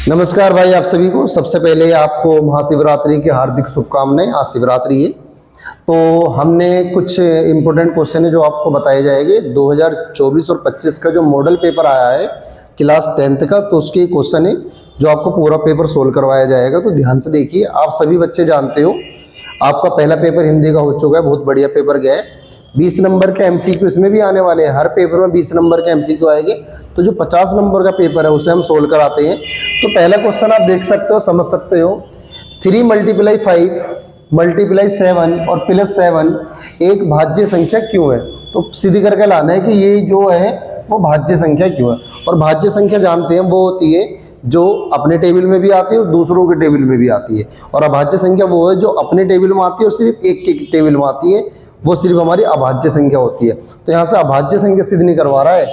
नमस्कार भाई, आप सभी को सबसे पहले आपको महाशिवरात्रि की हार्दिक शुभकामनाएं। आज शिवरात्रि है तो हमने कुछ इम्पोर्टेंट क्वेश्चन है जो आपको बताए जाएंगे। 2024 और 25 का जो मॉडल पेपर आया है क्लास 10th का, तो उसके क्वेश्चन है जो आपको पूरा पेपर सोल्व करवाया जाएगा। तो ध्यान से देखिए। आप सभी बच्चे जानते हो आपका पहला पेपर हिंदी का हो चुका है, बहुत बढ़िया पेपर गया है। 20 नंबर के एमसीक्यू इसमें भी आने वाले हैं। हर पेपर में 20 नंबर के एमसीक्यू आएंगे। तो जो 50 नंबर का पेपर है उसे हम सोल्व कराते हैं। तो पहला क्वेश्चन आप देख सकते हो, समझ सकते हो। 3 × 5 × 7 और +7 एक भाज्य संख्या क्यों है? तो सीधी करके लाना है कि ये जो है वो भाज्य संख्या क्यों है। और भाज्य संख्या जानते हैं वो होती है जो अपने टेबल में भी आती है और दूसरों के टेबल में भी आती है। और अभाज्य संख्या वो है जो अपने टेबल में आती है और सिर्फ एक के टेबल में आती है, वो सिर्फ हमारी अभाज्य संख्या होती है। तो यहाँ से अभाज्य संख्या सिद्ध नहीं करवा रहा है,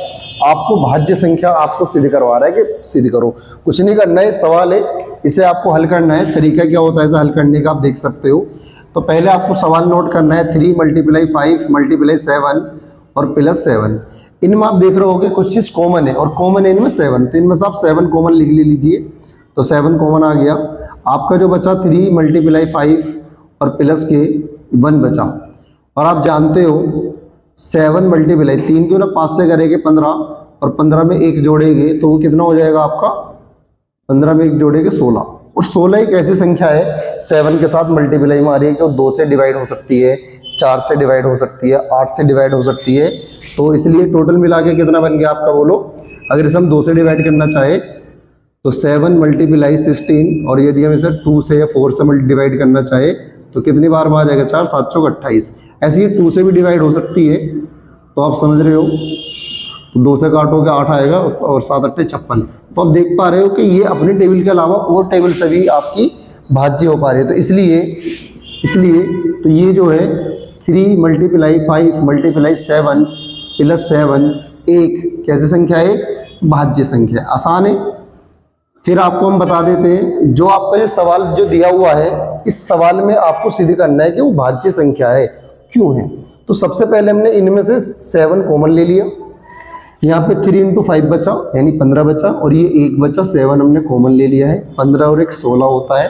आपको भाज्य संख्या आपको सिद्ध करवा रहा है कि सिद्ध करो। कुछ नहीं करना है, सवाल है, इसे आपको हल करना है। तरीका क्या होता है इसे हल करने का आप देख सकते हो। तो पहले आपको सवाल नोट करना है 3 × 5 × 7 और +7। इनमें आप देख रहे होगे कुछ चीज़ कॉमन है और कॉमन है इनमें 7, तो इनमें से आप 7 कॉमन लिख लीजिए। तो 7 कॉमन आ गया। आपका जो बचा 3 × 5 और प्लस के 1 बचा। और आप जानते हो 7 × 3 क्यों ना 5 से करेंगे 15 और 15 में 1 जोड़ेंगे तो वो कितना हो जाएगा आपका? 15 में 1 जोड़ेंगे 16। और 16 एक ऐसी संख्या है 7 के साथ मल्टीप्लाई में आ रही है कि वो 2 से डिवाइड हो सकती है, 4 से डिवाइड हो सकती है, 8 से डिवाइड हो सकती है। तो इसलिए टोटल मिला के कितना बन गया आपका बोलो? अगर इसे हम 2 से डिवाइड करना चाहे तो 7 × 16, और यदि हम इसे 2 से या 4 से डिवाइड करना चाहे तो कितनी बार में आ जाएगा? 4 7 चौक 28। ऐसे ही 2 से भी डिवाइड हो सकती है, तो आप समझ रहे हो। तो 2 से काटोगे 8 आएगा और 7 8 56। तो आप देख पा रहे हो कि ये अपने टेबल के अलावा और टेबल से भी आपकी भाज्य हो पा रही है। तो इसलिए तो ये जो है 3 × 5 × 7 +7 एक कैसी संख्या है? एक भाज्य संख्या। आसान है। फिर आपको हम बता देते हैं जो आपका ये सवाल जो दिया हुआ है, इस सवाल में आपको सिद्ध करना है कि वो भाज्य संख्या है क्यों है। तो सबसे पहले हमने इनमें से 7 कॉमन ले लिया। यहाँ पे 3 × 5 बचा यानी 15 बचा, और ये 1 बचा, 7 हमने कॉमन ले लिया है। 15 और 1 16 होता है।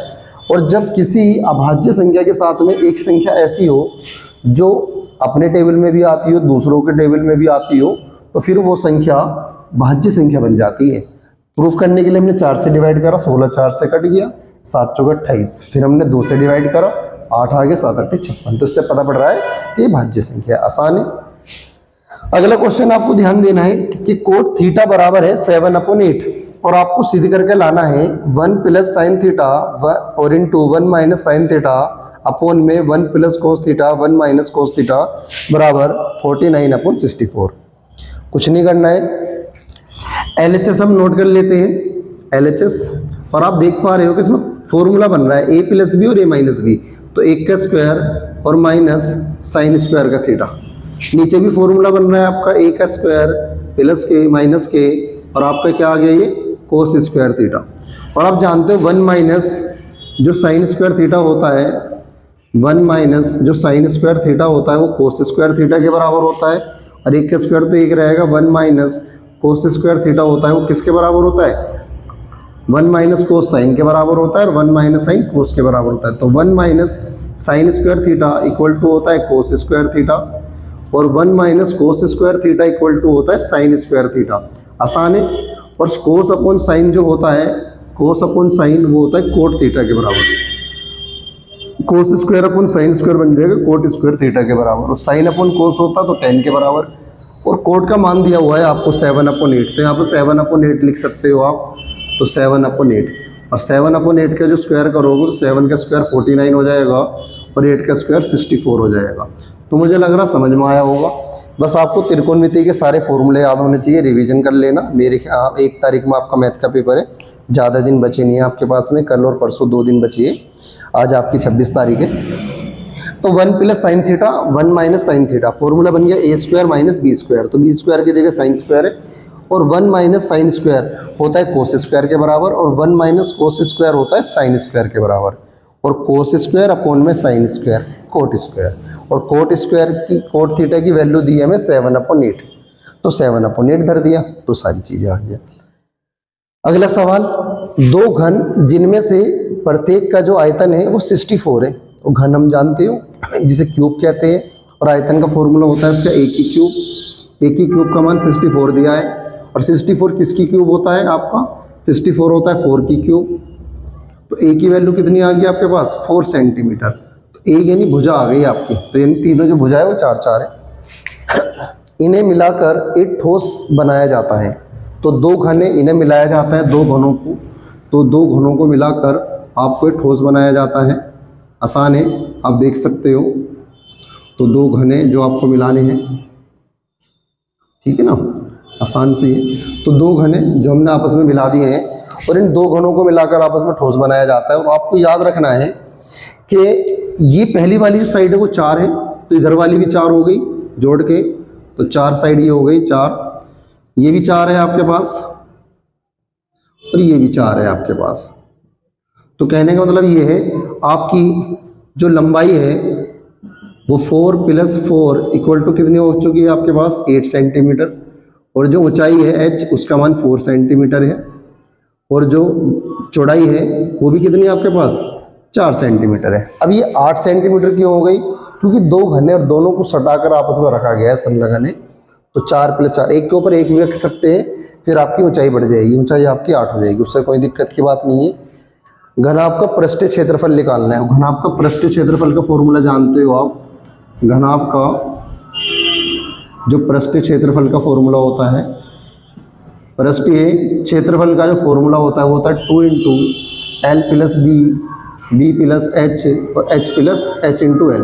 और जब किसी अभाज्य संख्या के साथ में एक संख्या ऐसी हो जो अपने टेबल में भी आती हो, दूसरों के टेबल में भी आती हो, तो फिर वो संख्या भाज्य संख्या बन जाती है। प्रूफ करने के लिए हमने 4 से डिवाइड करा, 16 4 से कट गया, 7 चौक 28। फिर हमने 2 से डिवाइड करा, 8 आ गया, 7 8 56। तो इससे पता पड़ रहा है कि ये भाज्य संख्या आसान है। अगला क्वेश्चन आपको ध्यान देना है कि कोट थीटा बराबर है 7/8, और आपको सिद्ध करके लाना है 1 + sin थीटा और इंटू 1 - sin थीटा अपॉन में 1 + cos थीटा 1 - cos थीटा बराबर 49/64। कुछ नहीं करना है, LHS हम नोट कर लेते हैं। LHS, और आप देख पा रहे हो कि इसमें फॉर्मूला बन रहा है a + b और a - b। तो 1 का स्क्वायर और माइनस साइन स्क्वायर का थीटा। नीचे भी फॉर्मूला बन रहा है आपका a का स्क्वायर प्लस के माइनस के, और आपका क्या आ गया? ये कोस स्क्वायर थीटा। और आप जानते हो 1 माइनस जो साइन स्क्वायर थीटा होता है, 1 माइनस जो साइन स्क्वायर थीटा होता है वो कोस स्क्वायर थीटा के बराबर होता है। और 1 का स्क्वायर तो 1 रहेगा, 1 माइनस कोस स्क्वायर थीटा होता है वो किसके बराबर होता है? 1 माइनस कोस साइन के बराबर होता है, और 1 माइनस साइन कोस के बराबर होता है। तो 1 minus sine square theta equal to होता है कोस स्क्वायर थीटा, और 1 minus cos square theta equal to होता है साइन स्क्वायर थीटा। आसान है। और कोस अपॉन साइन जो होता है, कोस अपॉन साइन वो होता है कोट थीटा के बराबर। Cos square upon sine square बन जाएगा कोट स्क्वायर थीटा के बराबर, और साइन अपॉन कोस होता तो tan के बराबर। और कोट का मान दिया हुआ है आपको 7/8, तो यहाँ पर 7/8 लिख सकते हो आप। तो 7/8, और 7/8 का जो स्क्वायर करोगे तो 7 का स्क्वायर 49 हो जाएगा, और 8 का स्क्वायर 64 हो जाएगा। तो मुझे लग रहा समझ में आया होगा। बस आपको त्रिकोणमिति के सारे फॉर्मूले याद होने चाहिए, रिवीजन कर लेना। मेरे 1 तारीख में आपका मैथ का पेपर है, ज़्यादा दिन बचे नहीं है आपके पास में, कल और परसों 2 दिन बची है। आज आपकी 26 तारीख है। तो 1 + sin theta 1 - sin theta, formula बन गया a² - b²। तो b² की जगह साइन स्क्वायर है, और 1 - sin स्क्वायर होता है कोस स्क्वायर के बराबर, और 1 - cos स्क्वायर होता है साइन स्क्वायर के बराबर, और कोस स्क्वायर अपॉन में साइन स्क्वायर कोट स्क्वायर। और कोट स्क्वायर की कोट थीटा की वैल्यू दी है हमें 7/8, तो 7/8 धर दिया, तो सारी चीज़ें आ गया। अगला सवाल, दो घन जिनमें से प्रत्येक का जो आयतन है वो 64 है। तो घन हम जानते हो जिसे क्यूब कहते हैं, और आयतन का फॉर्मूला होता है इसका ए की क्यूब। ए की क्यूब का मान 64 दिया है, और 64 किसकी क्यूब होता है आपका? 64 होता है 4 की क्यूब। तो ए की वैल्यू कितनी आ गई आपके पास? 4 सेंटीमीटर। तो ए यानी भुजा आ गई आपकी, तो यानी तीनों जो भुजा है वो 4 4 है। इन्हें मिलाकर एक ठोस बनाया जाता है। तो दो घन है, इन्हें मिलाया जाता है दो घनों को, तो दो घनों को मिलाकर आपको एक ठोस बनाया जाता है। आसान है, आप देख सकते हो। तो दो घने जो आपको मिलाने हैं, ठीक है ना, आसान से है। तो दो घने जो हमने आपस में मिला दिए हैं, और इन दो घनों को मिलाकर आपस में ठोस बनाया जाता है। और आपको याद रखना है कि ये पहली वाली जो साइड है वो 4 है, तो इधर वाली भी 4 हो गई जोड़ के, तो 4 साइड ये हो गई 4, ये भी 4 है आपके पास, और ये भी 4 है आपके पास। तो कहने का मतलब ये है आपकी जो लंबाई है वो 4 + 4 = कितनी हो चुकी है आपके पास? 8 सेंटीमीटर। और जो ऊंचाई है h, उसका मान 4 सेंटीमीटर है, और जो चौड़ाई है वो भी कितनी है आपके पास? 4 सेंटीमीटर है। अब ये 8 सेंटीमीटर क्यों हो गई? क्योंकि दो घने और दोनों को सटाकर आपस में रखा गया है संलग्न है। तो 4 + 4 एक के ऊपर एक भी रख सकते हैं, फिर आपकी ऊंचाई बढ़ जाएगी, ऊंचाई आपकी 8 हो जाएगी, उससे कोई दिक्कत की बात नहीं है। घनाभ का पृष्ठीय क्षेत्रफल निकालना है। घनाभ का पृष्ठीय क्षेत्रफल का फॉर्मूला जानते हो आप? घनाभ का जो पृष्ठीय क्षेत्रफल का फॉर्मूला होता है, पृष्ठीय क्षेत्रफल का जो फॉर्मूला होता है वो होता है 2 × L + B, B + H और H + H × L।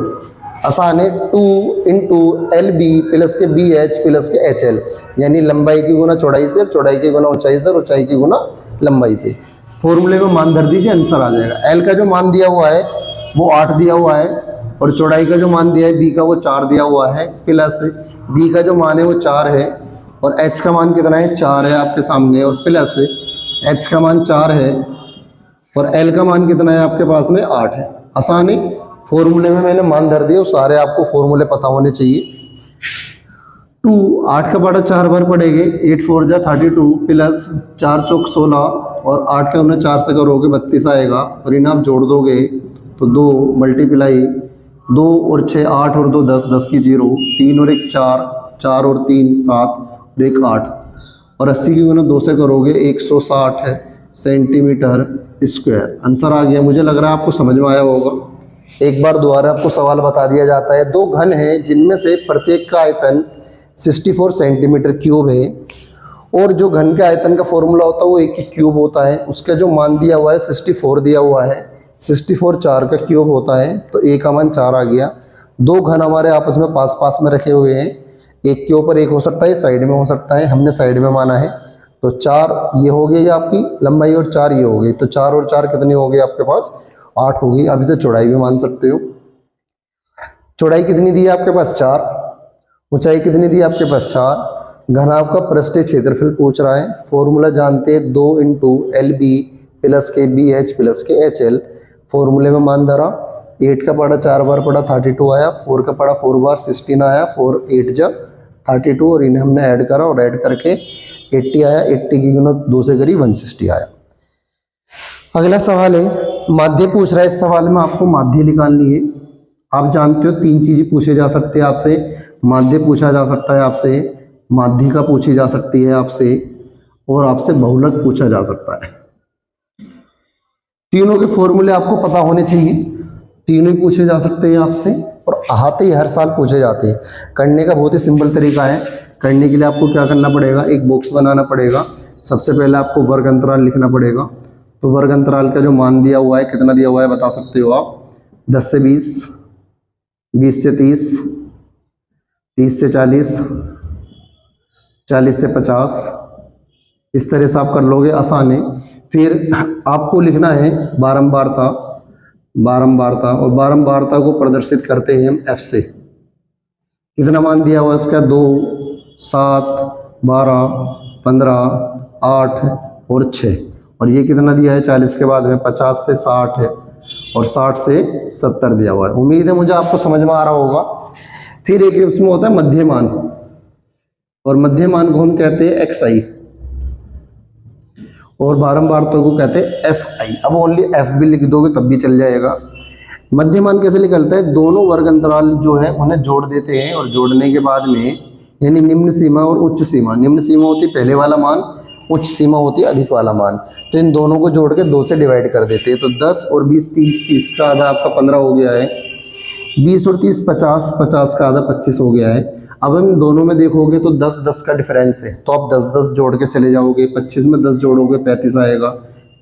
आसान है, 2 × LB + के BH + के HL, यानी लंबाई की गुना चौड़ाई से, चौड़ाई की गुना ऊंचाई से, ऊंचाई की गुना लंबाई से। फॉर्मूले में मान धर दीजिए, आंसर आ जाएगा। L का जो मान दिया हुआ है वो 8 दिया हुआ है, और चौड़ाई का जो मान दिया है B का वो 4 दिया हुआ है, प्लस B का जो मान है वो 4 है, और H का मान कितना है? 4 है आपके सामने, और प्लस H का मान 4 है, और L का मान कितना है आपके पास में? 8 है। आसान है, फॉर्मूले में मैंने मान धर दिए, सारे आपको फॉर्मूले पता होने चाहिए। 2 8 का बड़ा 4 बार पड़ेंगे, 8 4 जा 32 प्लस 4 चौक 16, और 8 का 4 से करोगे 32 आएगा, और इन्हें आप जोड़ दोगे तो 2 मल्टीप्लाई 2 और 6 8 और 2 10, 10 की 0, 3 और 1 4, 4 और 3 7 और 1 8, और 80 की गुना 2 से करोगे 160 सेंटीमीटर स्क्वायर। आंसर आ गया। मुझे लग रहा है आपको समझ में आया होगा। एक बार दोबारा आपको सवाल बता दिया जाता है। दो घन हैं जिनमें से प्रत्येक का आयतन 64 सेंटीमीटर क्यूब है, और जो घन के आयतन का फॉर्मूला होता है वो एक ही क्यूब होता है। उसका जो मान दिया हुआ है 64 दिया हुआ है, 64 4 का क्यूब होता है, तो ए का मान 4 आ गया। दो घन हमारे आपस में पास पास में रखे हुए हैं, एक के ऊपर एक हो सकता है, साइड में हो सकता है, हमने साइड में माना है। तो 4 ये हो गई आपकी लंबाई, और 4 ये हो गई, तो 4 और 4 कितनी हो गई आपके पास? 8 हो गई। अब इसे चौड़ाई भी मान सकते हो। चौड़ाई कितनी दी है आपके पास? 4। ऊंचाई कितनी दी है आपके पास? 4। घनाभ का पृष्ठीय क्षेत्रफल पूछ रहा है। फॉर्मूला जानते हैं, 2 × LB + के BH + के HL। फॉर्मूले में मान धरा, 8 का पड़ा 4 बार पड़ा 32 आया, 4 का पड़ा 4 बार 16 आया, 4 8 जा 32, और इन्हें हमने ऐड करा, और ऐड करके 80 आया, 80 की गुना 2 से करी 160 आया। अगला सवाल है, माध्य पूछ रहा है। इस सवाल में आपको माध्य निकालनी है। आप जानते हो 3 चीज़ें पूछे जा सकते हैं आपसे। माध्य पूछा जा सकता है आपसे, माध्यिका पूछी जा सकती है आपसे, और आपसे बहुलक पूछा जा सकता है। तीनों के फॉर्मूले आपको पता होने चाहिए। तीनों ही पूछे जा सकते हैं आपसे, और आते ही हर साल पूछे जाते हैं। करने का बहुत ही सिंपल तरीका है। करने के लिए आपको क्या करना पड़ेगा? एक बॉक्स बनाना पड़ेगा। सबसे पहले आपको वर्ग अंतराल लिखना पड़ेगा। तो वर्ग अंतराल का जो मान दिया हुआ है, कितना दिया हुआ है बता सकते हो आप? 10 से 20, 20 से 30, 30 से 40, 40 से 50, इस तरह से आप कर लोगे, आसान है। फिर आपको लिखना है बारंबारता, बारंबारता, और बारंबारता को प्रदर्शित करते हैं हम F से। कितना मान दिया हुआ है इसका? 2 7 12 15 8 और 6, और ये कितना दिया है 40 के बाद में? 50 से 60 है, और 60 से 70 दिया हुआ है। उम्मीद है मुझे आपको समझ में आ रहा होगा। फिर एक इसमें होता है मध्यमान, और मध्यमान को हम कहते हैं XI, और बारंबारता को कहते हैं एफ आई। अब ओनली एफ भी लिख दोगे तब भी चल जाएगा। मध्यमान कैसे निकलता है, दोनों वर्ग अंतराल जो है उन्हें जोड़ देते हैं और जोड़ने के बाद में यानी निम्न सीमा और उच्च सीमा, निम्न सीमा होती है पहले वाला मान, उच्च सीमा होती है अधिक वाला मान, तो इन दोनों को जोड़ के 2 से डिवाइड कर देते हैं। तो 10 और 20 30, 30 का आधा आपका 15 हो गया है, 20 और 30 50, 50 का आधा 25 हो गया है। अब हम दोनों में देखोगे तो 10 10 का डिफरेंस है, तो आप 10 10 जोड़ के चले जाओगे। 25 में 10 जोड़ोगे 35 आएगा,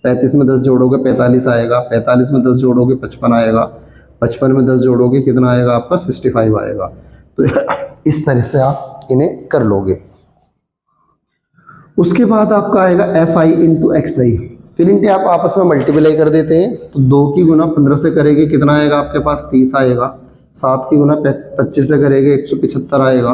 35 में 10 जोड़ोगे 45 आएगा, 45 में 10 जोड़ोगे 55 आएगा, 55 में 10 जोड़ोगे कितना आएगा आपका 65 आएगा। तो इस तरह से आप इन्हें कर लोगे। उसके बाद आपका आएगा एफ आई इंटू एक्स आई, फिर इनके आप आपस में मल्टीप्लाई कर देते हैं। तो 2 की गुना 15 से करेंगे कितना आएगा आपके पास 30 आएगा, 7 की गुना 25 से करेंगे 175 आएगा,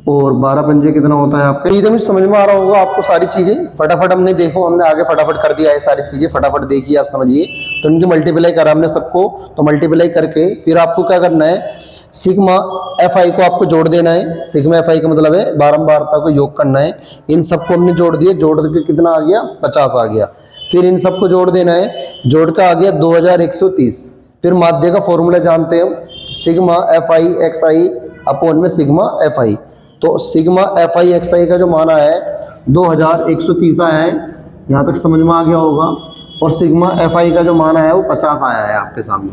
और 12 पंजे कितना होता है आपका। एकदम समझ में आ रहा होगा आपको सारी चीजें। फटाफट हमने देखो, हमने आगे फटाफट कर दिया है सारी चीजें, फटाफट देखिए आप समझिए। तो इनकी मल्टीप्लाई करा हमने सबको, तो मल्टीप्लाई करके फिर आपको क्या करना है, सिग्मा एफ आई को आपको जोड़ देना है। सिग्मा एफ आई का मतलब है बारंबारता को योग करना है। इन सबको हमने जोड़ दिए, जोड़ के कितना आ गया 50 आ गया। फिर इन सबको जोड़ देना है, जोड़ का आ गया 2130। फिर माध्य का फॉर्मूला जानते हैं हम, sigma F I x I upon में सिग्मा एफ आई। तो सिग्मा एफ आई एक्स आई का जो मान आया है 2130 आया है, यहाँ तक समझ में आ गया होगा। और सिग्मा एफ आई का जो मान आया है वो 50 आया है आपके सामने।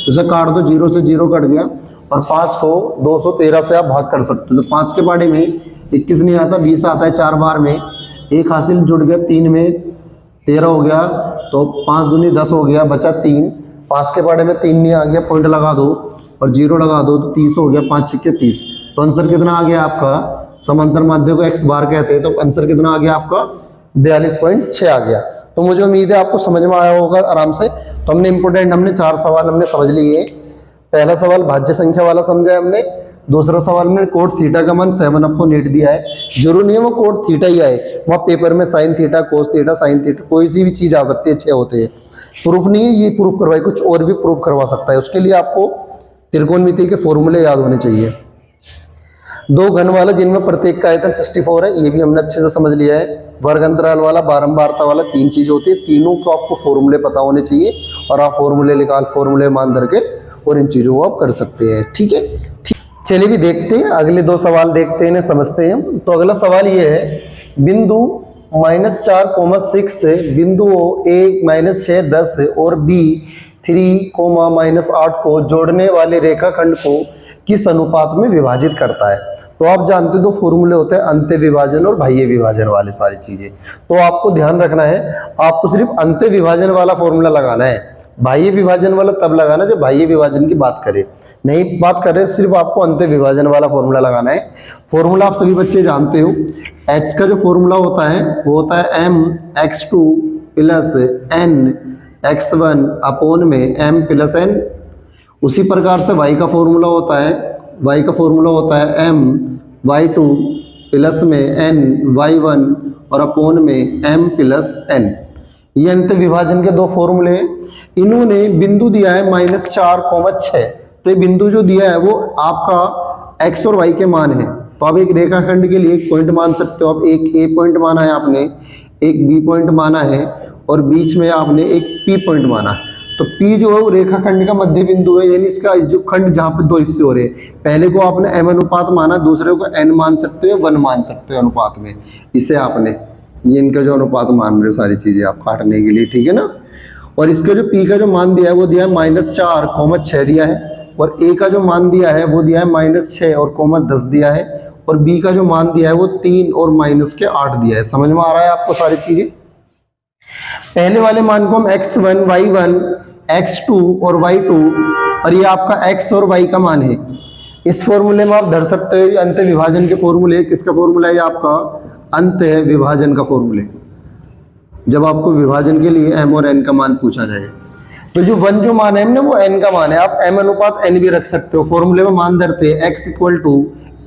तो इसे काट दो, 0 से 0 कट गया, और 5 को 213 से आप भाग कर सकते हो। तो 5 के पाड़े में 21 नहीं आता, 20 आता है 4 बार में, 1 हासिल जुड़ गया, 3 में 13 हो गया, तो 5 दूनी 10 हो गया, बचा 3। 5 के पाड़े में 3 नहीं आ गया, पॉइंट लगा दो और 0 लगा दो, तो 30 हो गया, 5 छक्के 30। तो आंसर कितना आ गया आपका, समांतर माध्य को x बार कहते हैं, तो आंसर कितना आ गया आपका 42.6 आ गया। तो मुझे उम्मीद है आपको समझ में आया होगा आराम से। तो हमने इंपोर्टेंट हमने 4 सवाल हमने समझ लिए। पहला सवाल भाज्य संख्या वाला समझा है हमने। दूसरा सवाल में कोट थीटा का मान 7/8 दिया है। जरूर नहीं है वो कोट थीटा ही आए, वहाँ पेपर में sine theta, cos theta, sine theta, कोई सी भी चीज आ सकती है, 6 होते हैं। प्रूफ नहीं है ये प्रूफ करवाए, कुछ और भी प्रूफ करवा सकता है। उसके लिए आपको त्रिकोणमिति के फॉर्मूले याद होने चाहिए। 2 घन वाला जिनमें प्रत्येक का आयतन 64 है, ये भी हमने अच्छे से समझ लिया है। वर्ग अंतराल वाला, बारंबारता वाला, 3 चीज होती है। तीनों को आपको फॉर्मूले पता होने चाहिए, और आप फॉर्मूले मान धर के और इन चीजों को आप कर सकते हैं। ठीक है, ठीक। चलिए भी देखते हैं अगले 2 सवाल, देखते हैं इन्हें समझते हैं। तो अगला सवाल ये है, बिंदु -4,6 से बिंदु A -6 10 और B 3, -8 को जोड़ने वाले रेखाखंड को किस अनुपात में विभाजित करता है। तो आप जानते हो 2 फॉर्मूले होते हैं, अंत्य विभाजन और बाह्य विभाजन वाले सारी चीजें। तो आपको ध्यान रखना है, आपको सिर्फ अंत्य विभाजन वाला फॉर्मूला लगाना है, बाह्य विभाजन वाला तब लगाना जब बाह्य विभाजन की बात करें। नहीं बात करें, सिर्फ आपको अंत्य विभाजन वाला फॉर्मूला लगाना है। फॉर्मूला आप सभी बच्चे जानते हो, h का जो फॉर्मूला होता है वो होता है mx2 + n(x1) अपॉन में m + n। उसी प्रकार से y का फॉर्मूला होता है, my2 + में n(y1) और अपॉन में m + n। ये अंत्य विभाजन के 2 फॉर्मूले हैं। इन्होंने बिंदु दिया है -4,6, तो ये बिंदु जो दिया है वो आपका x और y के मान है। तो आप एक रेखाखंड के लिए एक पॉइंट मान सकते हो। आप एक A पॉइंट माना है आपने, एक B पॉइंट माना है, और बीच में आपने एक P पॉइंट माना है। तो P जो है वो रेखाखंड का मध्य बिंदु है, यानी इसका जो खंड जहाँ पे 2 हिस्से हो रहे हैं, पहले को आपने m अनुपात माना, दूसरे को n मान सकते हो, 1 मान सकते हो अनुपात में। इसे आपने ये इनका जो अनुपात मान रहे हो सारी चीजें आप काटने के लिए, ठीक है ना। और इसका जो P का जो मान दिया है वो दिया है -4,6 दिया है, और A का जो मान दिया है वो दिया है -6 और 10 दिया है, और B का जो मान दिया है वो 3 और -8 दिया है। समझ में आ रहा है आपको सारी चीजें। पहले वाले मान को हम x1, y1, x2 और y2, और ये आपका x और y का मान है। इस फॉर्मूले में आप धर सकते हो अंत्य विभाजन के फॉर्मूले। किसका फॉर्मूला है? आपका अंत्य विभाजन का फॉर्मूले, जब आपको विभाजन के लिए m और n का मान पूछा जाए। तो जो 1 जो मान है ना वो n का मान है। आप m अनुपात n भी रख सकते हो, फॉर्मूले में मान धरते हैं x =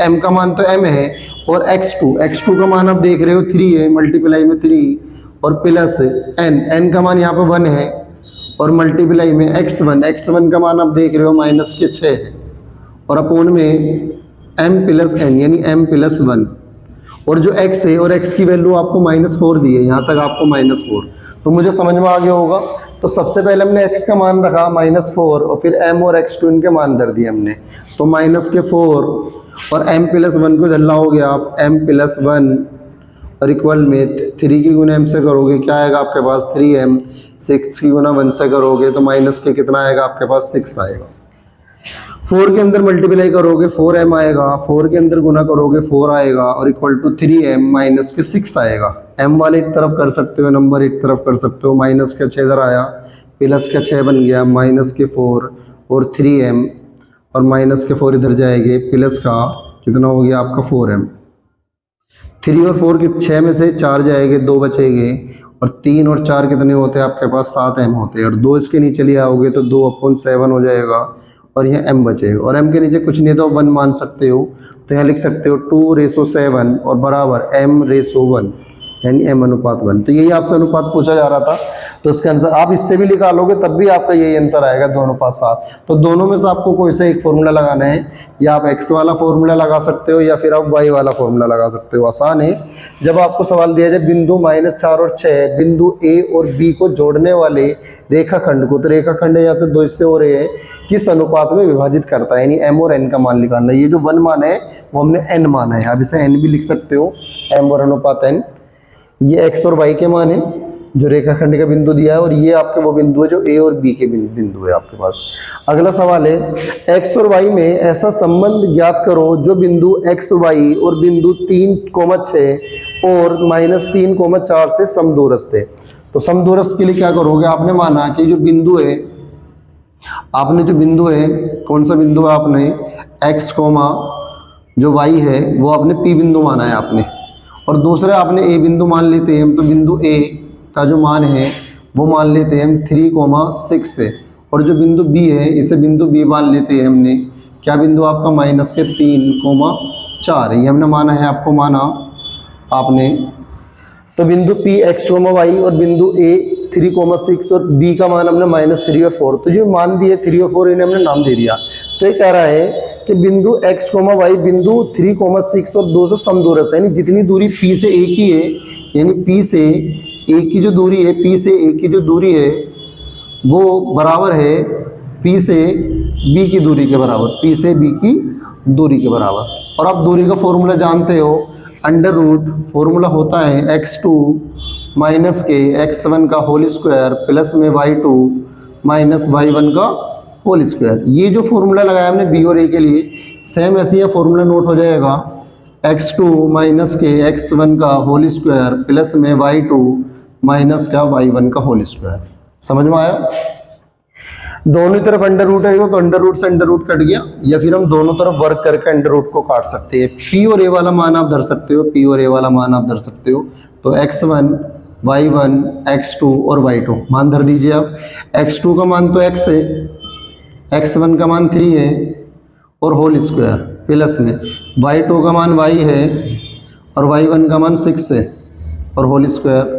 m का मान तो m है, और x2 का मान आप देख रहे हो 3 है, मल्टीप्लाई में 3 और प्लस n का मान यहाँ पे 1 है, और मल्टीप्लाई में x1 का मान आप देख रहे हो -6 है, और अपोन में m + n यानी m + 1, और जो x है और x की वैल्यू आपको -4 दी है, यहाँ तक आपको -4, तो मुझे समझ में आ गया होगा। तो सबसे पहले हमने x का मान रखा -4 और फिर m और x2 इनके मान धर दिए हमने, तो -4 और m+1 को झल्ला हो गया आप m+1 और इक्वल में 3 की गुना m से करोगे क्या आएगा आपके पास 3m, 6 की गुना 1 से करोगे तो माइनस के कितना आएगा आपके पास 6 आएगा। 4 के अंदर मल्टीप्लाई करोगे 4m आएगा, 4 के अंदर गुना करोगे 4 आएगा और इक्वल टू 3m माइनस के 6 आएगा। m वाले एक तरफ कर सकते हो, नंबर एक तरफ कर सकते हो, माइनस का 6 इधर आया, प्लस का 6 बन गया, माइनस के 4 और 3m और माइनस के 4 इधर जाएंगे, प्लस का कितना हो गया आपका 4m। 3 और 4 के 6 में से 4 जाएंगे, 2 बचेंगे और 3 और 4 कितने होते हैं आपके पास 7m होते हैं और 2 इसके नीचे ले आओगे तो 2/7 हो जाएगा और यहाँ m बचेगा और m के नीचे कुछ नहीं तो 1 मान सकते हो, तो यहाँ लिख सकते हो 2:7 और बराबर m/1 यानी m/1। तो यही आपसे अनुपात पूछा जा रहा था, तो इसका आंसर आप इससे भी निकालोगे तब भी आपका यही आंसर आएगा 2:7। तो दोनों में से आपको कोई सा एक फॉर्मूला लगाना है, या आप x वाला फॉर्मूला लगा सकते हो या फिर आप y वाला फॉर्मूला लगा सकते हो। आसान है। जब आपको सवाल दिया जाए बिंदु -4 और 6 बिंदु a और b को जोड़ने वाले रेखाखंड को, तो रेखाखंड यहाँ से 2 हिस्से हो रहे हैं, किस अनुपात में विभाजित करता है, यानी m और n का मान निकालना है। ये जो 1 मान है वो हमने n माना है, आप इसे n भी लिख सकते हो, m और अनुपात n। ये x और y के मान है जो रेखाखंड का बिंदु दिया है और ये आपके वो बिंदु है जो a और b के बिंदु है आपके पास। अगला सवाल है x और y में ऐसा संबंध ज्ञात करो जो बिंदु x y और बिंदु 3,6 और -3,4 से समदूरस्थ है। तो समदूरस्थ के लिए क्या करोगे, आपने माना कि जो बिंदु है, कौन सा बिंदु है, आपने x, जो y है वो आपने p बिंदु माना है आपने, और दूसरा आपने a बिंदु मान लेते हैं हम, तो बिंदु a का जो मान है वो मान लेते हैं हम 3,6 से, और जो बिंदु b है इसे बिंदु b मान लेते हैं हमने, क्या बिंदु आपका -3,4 है, ये हमने माना है, आपको माना आपने। तो बिंदु p x, y और बिंदु a 3,6 और b का मान हमने -3 और 4, तो जो मान दिए 3 और 4 इन्हें हमने नाम दे दिया। तो ये कह रहा है कि बिंदु x, y बिंदु 3,6 और 2 से समदूरस्थ है, यानी जितनी दूरी p से a की है, यानी p से a की जो दूरी है, p से a की जो दूरी है वो बराबर है p से b की दूरी के बराबर, p से b की दूरी के बराबर। और आप दूरी का फॉर्मूला जानते हो, अंडर रूट फॉर्मूला होता है x2 माइनस के x1 का होल स्क्वायर प्लस में y2 माइनस y1 का होल स्क्वायर। ये जो फॉर्मूला लगाया हमने b और a के लिए, सेम ऐसे ही फॉर्मूला नोट हो जाएगा, x2 माइनस के x1 का होल स्क्वायर प्लस में y2 माइनस का y1 का होल स्क्वायर। समझ में आया? दोनों तरफ अंडर रूट है तो अंडर रूट से अंडर रूट कट गया, या फिर हम दोनों तरफ वर्क करके अंडर रूट को काट सकते हैं। p और a वाला मान आप धर सकते हो, p और a वाला मान आप धर सकते हो। तो x1 y1 x2 और y2 मान धर दीजिए आप। x2 का मान तो x है, x1 का मान 3 है और होल स्क्वायर प्लस में y2 का मान y है और y1 का मान 6 है और whole square.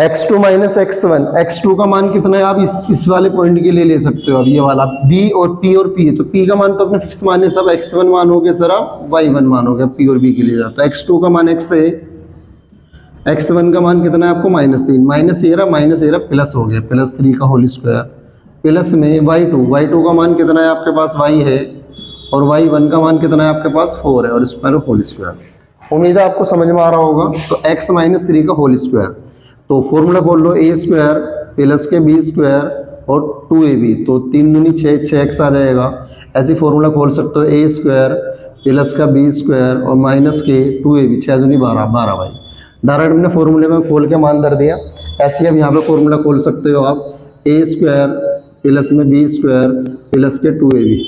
x2 minus x1, x2 का मान कितना है आप इस वाले पॉइंट के लिए ले सकते हो, अब ये वाला b और p है, तो p का मान तो अपने फिक्स माने सब, x1 मानोगे सर आप y1 मानोगे, p और b के लिए जाता है। x2 का मान x है, x1 का मान कितना है आपको -3, माइनस ये रहा प्लस हो गया, +3 का होल स्क्वायर प्लस में y2 का मान कितना है आपके पास y है और y1 का मान कितना है आपके पास 4 है और इस पर होल स्क्वायर। उम्मीद है आपको समझ में आ रहा होगा। तो x -3 का होल स्क्वायर, तो फॉर्मूला खोल लो, a स्क्वायर प्लस के b स्क्वायर और 2ab, तो 3 दूनी 6, 6x आ जाएगा। ऐसे फॉर्मूला खोल सकते हो, a स्क्वायर प्लस का b स्क्वायर और माइनस के 2ab, 6 दूनी 12 भाई। डायरेक्ट हमने फॉर्मूले में खोल के मान धर दिया। ऐसे अब यहाँ पे फॉर्मूला खोल सकते हो आप, a स्क्वायर प्लस में b स्क्वायर प्लस के 2ab,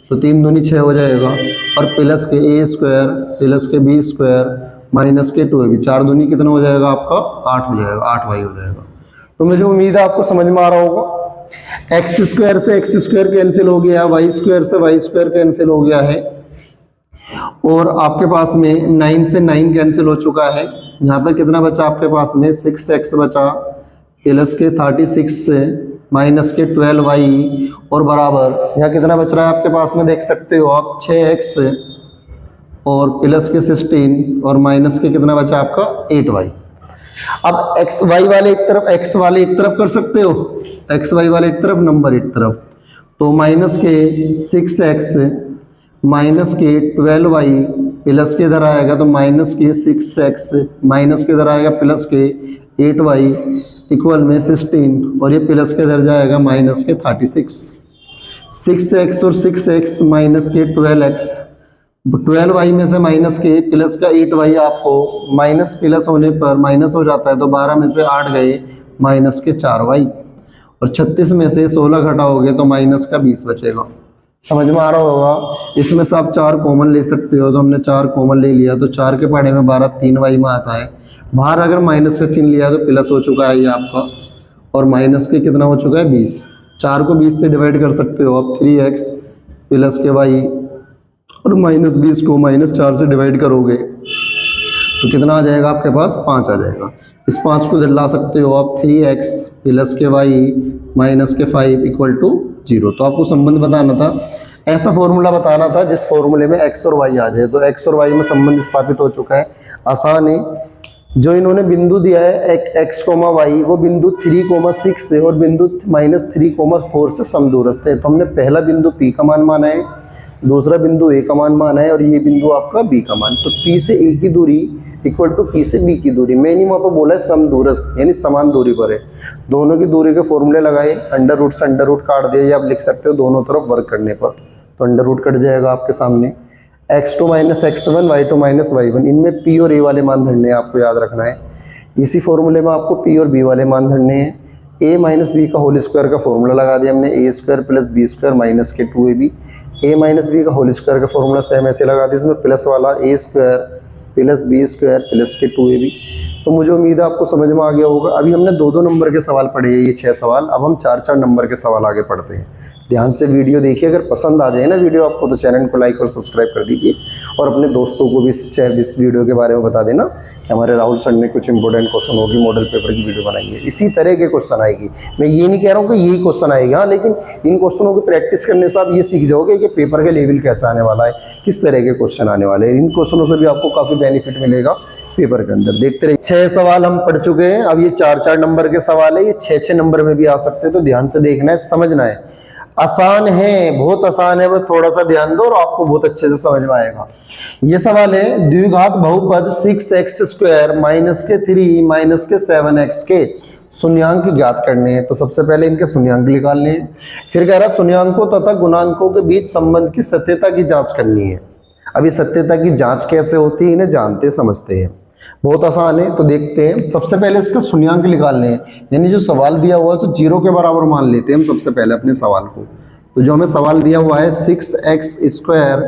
तो 3 दूनी 6 हो जाएगा और प्लस के a स्क्वायर प्लस के b स्क्वायर माइनस के 2ab, 4 दूनी कितना हो जाएगा आपका 8 हो जाएगा, 8y हो जाएगा। तो मुझे उम्मीद है आपको समझ में आ रहा होगा। एक्स स्क्वायर से एक्स स्क्वायर कैंसिल हो गया, वाई स्क्वायर से वाई स्क्वायर कैंसिल हो गया है और आपके पास में 9 से 9 कैंसिल हो चुका है। यहाँ पर कितना बचा आपके पास में 6x बचा प्लस के 36 से माइनस के 12y और बराबर यहाँ कितना बच रहा है आपके पास में, देख सकते हो आप 6x और प्लस के 16 और माइनस के कितना बचा आपका 8y। अब एक्स वाई वाले एक तरफ, एक्स वाले एक तरफ कर सकते हो, एक्स वाई वाले एक तरफ, नंबर एक तरफ, तो माइनस के 6x माइनस के 12y प्लस के इधर आएगा तो माइनस के 6x माइनस के इधर आएगा प्लस के 8y इक्वल में 16 और ये प्लस के इधर जाएगा माइनस के 36। 6x और 6x माइनस के 12x, 12y में से माइनस के प्लस का 8y आपको माइनस प्लस होने पर माइनस हो जाता है तो 12 में से 8 गए माइनस के 4y और 36 में से 16 घटाओगे तो माइनस का 20 बचेगा। समझ में आ रहा होगा। इसमें से आप 4 कॉमन ले सकते हो, तो हमने 4 कॉमन ले लिया तो 4 के पढ़े में 12 3y में आता है। बाहर अगर माइनस का चिन्ह लिया तो प्लस हो चुका है ये आपका और माइनस के कितना हो चुका है 20। 4 को 20 से डिवाइड कर सकते हो आप, 3x प्लस के y और माइनस 20 को माइनस 4 से डिवाइड करोगे तो कितना आ जाएगा आपके पास 5 आ जाएगा। इस 5 को इधर ला सकते हो आप, 3x प्लस के y माइनस के 5 इक्वल टू 0। तो आपको संबंध बताना था, ऐसा फॉर्मूला बताना था जिस फॉर्मूले में x और y आ जाए। तो x और y में संबंध स्थापित हो चुका है, आसान है। जो इन्होंने बिंदु दिया है x, y वो बिंदु 3, 6 है और बिंदु -3, 4 से समदूरस्थ है। तो हमने पहला बिंदु p का मान माना है, दूसरा बिंदु a का मान माना है और ये बिंदु आपका b का मान। तो p से a की दूरी इक्वल टू p से b की दूरी, मैंने वहाँ पर बोला है समदूरस्थ यानी समान दूरी पर है। दोनों की दूरी के फॉर्मूले लगाए, अंडर रूट से अंडर रूट काट दिया, या आप लिख सकते हो दोनों तरफ वर्क करने पर तो अंडर रूट कट जाएगा आपके सामने। x2 - x1 y2 - y1, इनमें p और a वाले मान धरने हैं, आपको याद रखना है। इसी फॉर्मूले में आपको p और b वाले मान धरने हैं। a - b का होल स्क्वायर का फॉर्मूला लगा दिया हमने, a² + b² माइनस के 2ab। a - b का होल स्क्वायर का फॉर्मूला सेम ऐसे लगा दिया, इसमें प्लस वाला a² + b² प्लस के 2ab। तो मुझे उम्मीद है आपको समझ में आ गया होगा। अभी हमने 2-2 नंबर के सवाल पढ़े हैं, ये 6 सवाल। अब हम 4-4 नंबर के सवाल आगे पढ़ते हैं। ध्यान से वीडियो देखिए, अगर पसंद आ जाए ना वीडियो आपको तो चैनल को लाइक और सब्सक्राइब कर दीजिए और अपने दोस्तों को भी इस वीडियो के बारे में बता देना कि हमारे राहुल सर ने कुछ इंपॉर्टेंट क्वेश्चन होगी, मॉडल पेपर की वीडियो बनाएंगे, इसी तरह के क्वेश्चन आएगी। मैं ये नहीं कह रहा हूँ कि यही क्वेश्चन आएगा, लेकिन इन क्वेश्चनों की प्रैक्टिस करने से आप ये सीख जाओगे कि पेपर का लेवल कैसा आने वाला है, किस तरह के क्वेश्चन आने वाले हैं। इन क्वेश्चनों से भी आपको काफ़ी बेनिफिट मिलेगा पेपर के अंदर। देखते रहिए। 6 सवाल हम पढ़ चुके हैं, अब ये 4-4 नंबर के सवाल है, ये 6-6 नंबर में भी आ सकते हैं। तो ध्यान से देखना है, समझना है। आसान है, बहुत आसान है, बस थोड़ा सा ध्यान दो और आपको बहुत अच्छे से समझ में आएगा। ये सवाल है, द्विघात बहुपद 6x² माइनस के 3 माइनस के 7x के शून्यांक ज्ञात करने हैं। तो सबसे पहले इनके शून्यांक निकालने हैं। फिर कह रहा शून्यांकों तथा गुणांकों के बीच संबंध की सत्यता की जांच करनी है। अभी सत्यता की जांच कैसे होती है इन्हें जानते समझते हैं, बहुत आसान है। तो देखते हैं। सबसे पहले इसका शून्यांक निकालने हैं, यानी जो सवाल दिया हुआ है तो 0 के बराबर मान लेते हैं हम सबसे पहले अपने सवाल को। तो जो हमें सवाल दिया हुआ है 6x²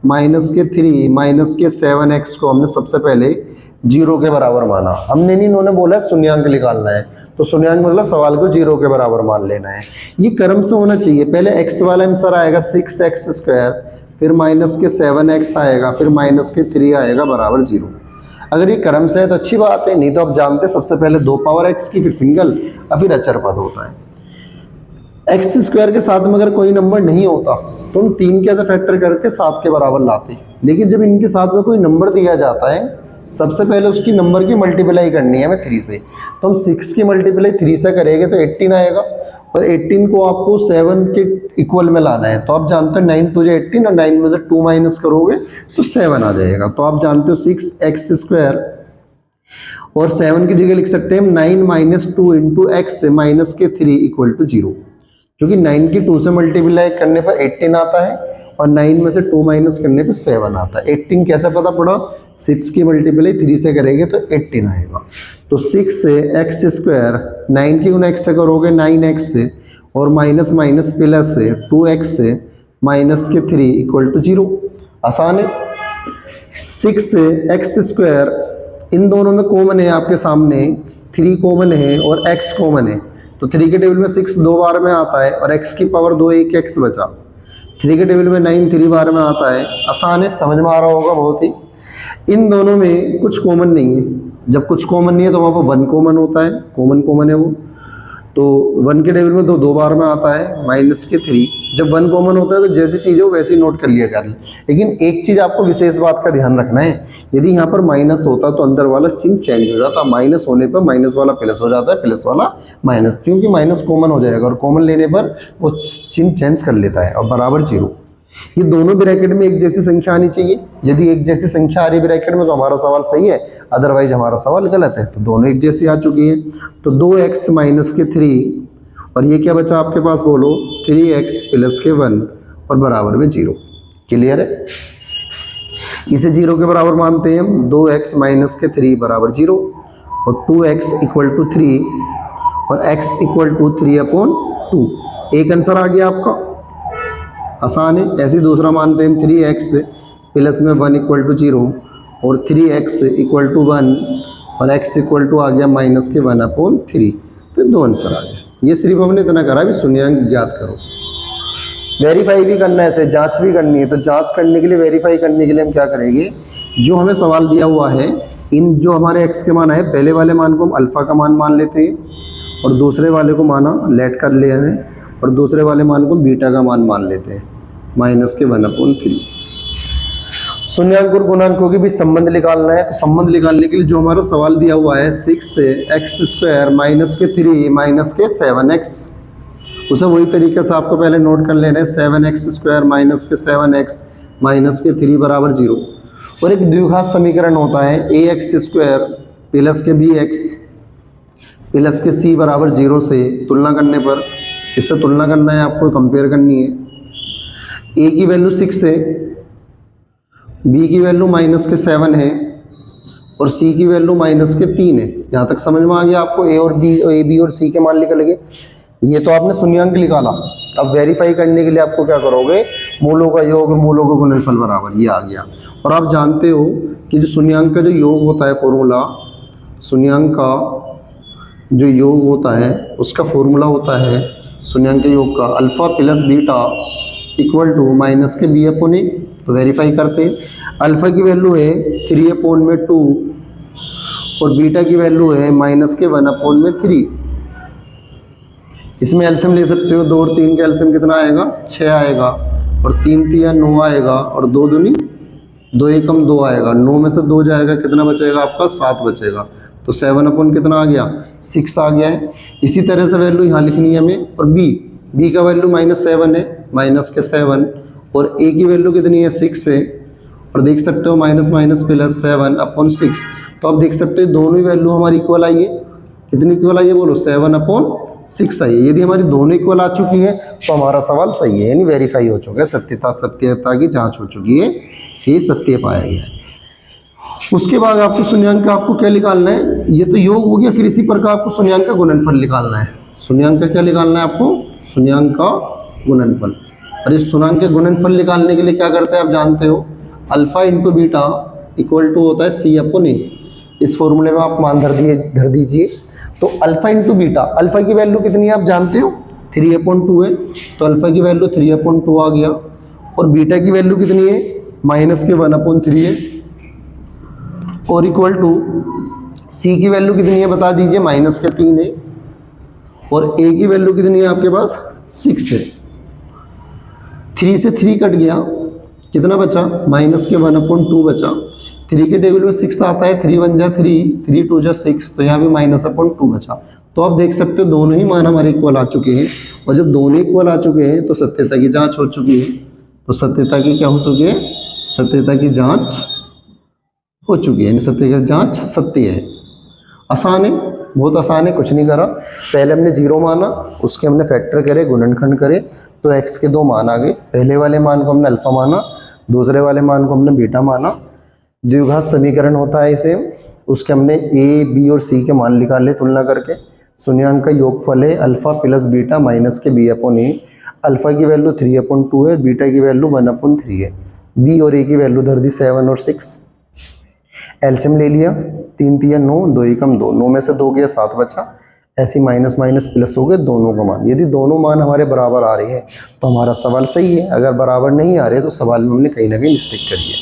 माइनस के 3 माइनस के 7x को हमने सबसे पहले 0 के बराबर माना। हमने नहीं, इन्होंने बोला शून्यांक निकालना है, तो शून्यांक मतलब सवाल को 0 के बराबर मान लेना है। ये क्रम से होना चाहिए, पहले x वाला आंसर आएगा 6x², फिर माइनस के 7x आएगा, फिर माइनस के 3 आएगा बराबर 0। अगर ये क्रम से है तो अच्छी बात है, नहीं तो आप जानते सबसे पहले 2 पावर x की, फिर सिंगल और फिर अचर पद होता है। x² के साथ में अगर कोई नंबर नहीं होता तो हम 3 के ऐसे फैक्टर करके 7 के बराबर लाते। लेकिन जब इनके साथ में कोई नंबर दिया जाता है, सबसे पहले उसकी नंबर की मल्टीप्लाई करनी है हमें 3 से। तो हम 6 की मल्टीप्लाई 3 से करेंगे तो 18 आएगा और 18 को आपको 7 के इक्वल में लाना है। तो आप जानते हो 9 2 18 और 9 में से 2 माइनस करोगे तो 7 आ जाएगा। तो आप जानते हो 6x² और 7 की जगह लिख सकते हैं 9 - 2 × x माइनस के 3 इक्वल टू 0, क्योंकि 9 की 2 से मल्टीप्लाई करने पर 18 आता है और 9 में से 2 माइनस करने पर 7 आता है। 18 कैसे पता पड़ा, 6 की मल्टीप्लाई 3 से करेंगे तो 18 आएगा। तो 6 से x², 9 की 9 x से करोगे 9x से और माइनस माइनस प्लस से 2x से माइनस के 3 इक्वल टू 0। आसान है। 6 से x², इन दोनों में कॉमन है आपके सामने, 3 कॉमन है और x कॉमन है। तो 3 के टेबल में 6 2 बार में आता है और x की पावर 2 1 x बचा। 3 के टेबल में 9 3 बार में आता है। आसान है, समझ में आ रहा होगा बहुत ही। इन दोनों में कुछ कॉमन नहीं है, जब कुछ कॉमन नहीं है तो वहाँ पर 1 कॉमन होता है, कॉमन है वो। तो 1 के टेबल में तो 2 बार में आता है माइनस के 3। जब 1 कॉमन होता है तो जैसी चीज़ हो वैसे ही नोट कर लिया कर। लेकिन एक चीज़ आपको विशेष बात का ध्यान रखना है, यदि यहाँ पर माइनस होता तो अंदर वाला चिन्ह चेंज हो जाता। माइनस होने पर माइनस वाला प्लस हो जाता है, प्लस वाला माइनस, क्योंकि माइनस कॉमन हो जाएगा और कॉमन लेने पर वो चिन्ह चेंज कर लेता है और बराबर 0। ये दोनों ब्रैकेट में एक जैसी संख्या आनी चाहिए। यदि एक जैसी संख्या आ रही ब्रैकेट में तो हमारा सवाल सही है, अदरवाइज हमारा सवाल गलत है। तो दोनों एक जैसी आ चुकी है। तो 2x माइनस के 3 और ये क्या बचा आपके पास बोलो, 3x प्लस के 1 और बराबर में 0। क्लियर है? इसे 0 के बराबर मानते हैं हम। 2x माइनस के 3 बराबर 0 और 2x इक्वल टू 3 और x इक्वल टू 3/2। एक आंसर आ गया आपका, आसान है। ऐसे दूसरा मानते हैं 3x प्लस में 1 इक्वल टू 0 और 3x इक्वल टू 1 और x इक्वल टू आ गया माइनस के 1/3। तो 2 आंसर आ गया। ये सिर्फ हमने इतना करा भी शून्यांक ज्ञात करो। वेरीफाई भी करना है, ऐसे जांच भी करनी है। तो जांच करने के लिए, वेरीफाई करने के लिए हम क्या करेंगे, जो हमें सवाल दिया हुआ है, इन जो हमारे x के मान है, पहले वाले मान को हम अल्फ़ा का मान मान लेते हैं और दूसरे वाले को माना लेट कर ले रहे हैं और दूसरे वाले मान को बीटा का मान मान लेते हैं माइनस के 1/3। शून्यांक और गुणांकों के बीच संबंध निकालना है। तो संबंध निकालने के लिए जो हमारा सवाल दिया हुआ है 6x² माइनस के 3 माइनस के 7x, उसे वही तरीके से आपको पहले नोट कर लेना है। 7x² माइनस के 7x माइनस के 3 बराबर 0। और एक द्विघात समीकरण होता है ax² प्लस के bx प्लस के c बराबर 0 से तुलना करने पर, इससे तुलना करना है आपको, कंपेयर करनी है। a की वैल्यू 6 है, b की वैल्यू माइनस के 7 है और c की वैल्यू माइनस के 3 है। यहाँ तक समझ में आ गया आपको? a और b और c के मान निकल गए। ये तो आपने शून्यांक निकाला। अब वेरीफाई करने के लिए आपको क्या करोगे, मूलों का योग मूलों का गुणनफल बराबर, ये आ गया। और आप जानते हो कि जो शून्यांक का जो योग होता है फॉर्मूला, शून्यांक का जो योग होता है उसका फॉर्मूला होता है शून्यांक के योग का alpha plus beta equal to minus के b/a। तो वेरीफाई करते हैं। अल्फ़ा की वैल्यू है 3/2 और बीटा की वैल्यू है माइनस के 1/3। इसमें एलसीएम ले सकते हो। 2 और 3 का एलसीएम कितना आएगा, 6 आएगा और 3 3 9 आएगा और 2 दूनी 2 एकम 2 आएगा। 9 में से 2 जाएगा, कितना बचेगा आपका, 7 बचेगा। तो 7/, कितना आ गया, 6 आ गया है। इसी तरह से वैल्यू यहाँ लिखनी है हमें। और b का वैल्यू -7 है, माइनस के 7 और a की वैल्यू कितनी है, 6 है। और देख सकते हो माइनस माइनस प्लस 7/6। तो आप देख सकते हो दोनों ही वैल्यू हमारी इक्वल आई है। कितनी इक्वल आई है बोलो, 7/6 आई है। यदि हमारी दोनों इक्वल आ चुकी है तो हमारा सवाल सही है, यानी वेरीफाई हो चुका है, सत्यता की जांच हो चुकी है, ये सत्य पाया गया है। उसके बाद आपको शून्यांक का आपको क्या निकालना है, ये तो योग हो गया। फिर इसी प्रकार आपको शून्यांक का गुणनफल निकालना है। शून्यांक का क्या निकालना है आपको, शून्यांक का गुणनफल। और इस शून्यांक के गुणनफल निकालने के लिए क्या करते हैं आप जानते हो, alpha into beta equal to होता है c/a। इस फॉर्मूले में आप मान धर दीजिए। तो अल्फा इंटू बीटा, अल्फा की वैल्यू कितनी है आप जानते हो, 3/2 है। तो अल्फा की वैल्यू 3/2 आ गया। और बीटा की वैल्यू कितनी है, माइनस के 1/3 है। और इक्वल टू सी की वैल्यू कितनी है बता दीजिए, माइनस के 3 है। और ए की वैल्यू कितनी है आपके पास, 6 है। 3 से 3 कट गया, कितना बचा, माइनस के 1/2 बचा। 3 के टेबल में 6 आता है, 3 1 जा 3, 3 2 जा 6, तो यहाँ भी -/2 बचा। तो आप देख सकते हो दोनों ही मान हमारे इक्वल आ चुके हैं। और जब दोनों इक्वल आ चुके हैं तो सत्यता की जांच हो चुकी है। तो सत्यता की क्या हो चुकी है, सत्यता की जांच हो चुकी है, यानी सत्य की जांच सत्य है। आसान है, बहुत आसान है, कुछ नहीं करा। पहले हमने 0 माना, उसके हमने फैक्टर करे, गुणनखंड करे, तो x के 2 मान आ गए। पहले वाले मान को हमने अल्फा माना, दूसरे वाले मान को हमने बीटा माना। द्विघात समीकरण होता है इसे, उसके हमने a, b और c के मान निकाले तुलना करके। शून्यांक का योगफल है अल्फा प्लस बीटा माइनस के b/a। अल्फा की वैल्यू 3/2 है, बीटा की वैल्यू 1/3 है। b और a की वैल्यू धर दी 7 और 6। एलसीएम ले लिया, 3 3 9, 2 एकम 2, 9 में से 2 गया 7 बचा। ऐसी माइनस माइनस प्लस हो गए दोनों का मान। यदि दोनों मान हमारे बराबर आ रहे हैं तो हमारा सवाल सही है। अगर बराबर नहीं आ रहे तो सवाल में हमने कहीं ना कहीं मिस्टेक करी है।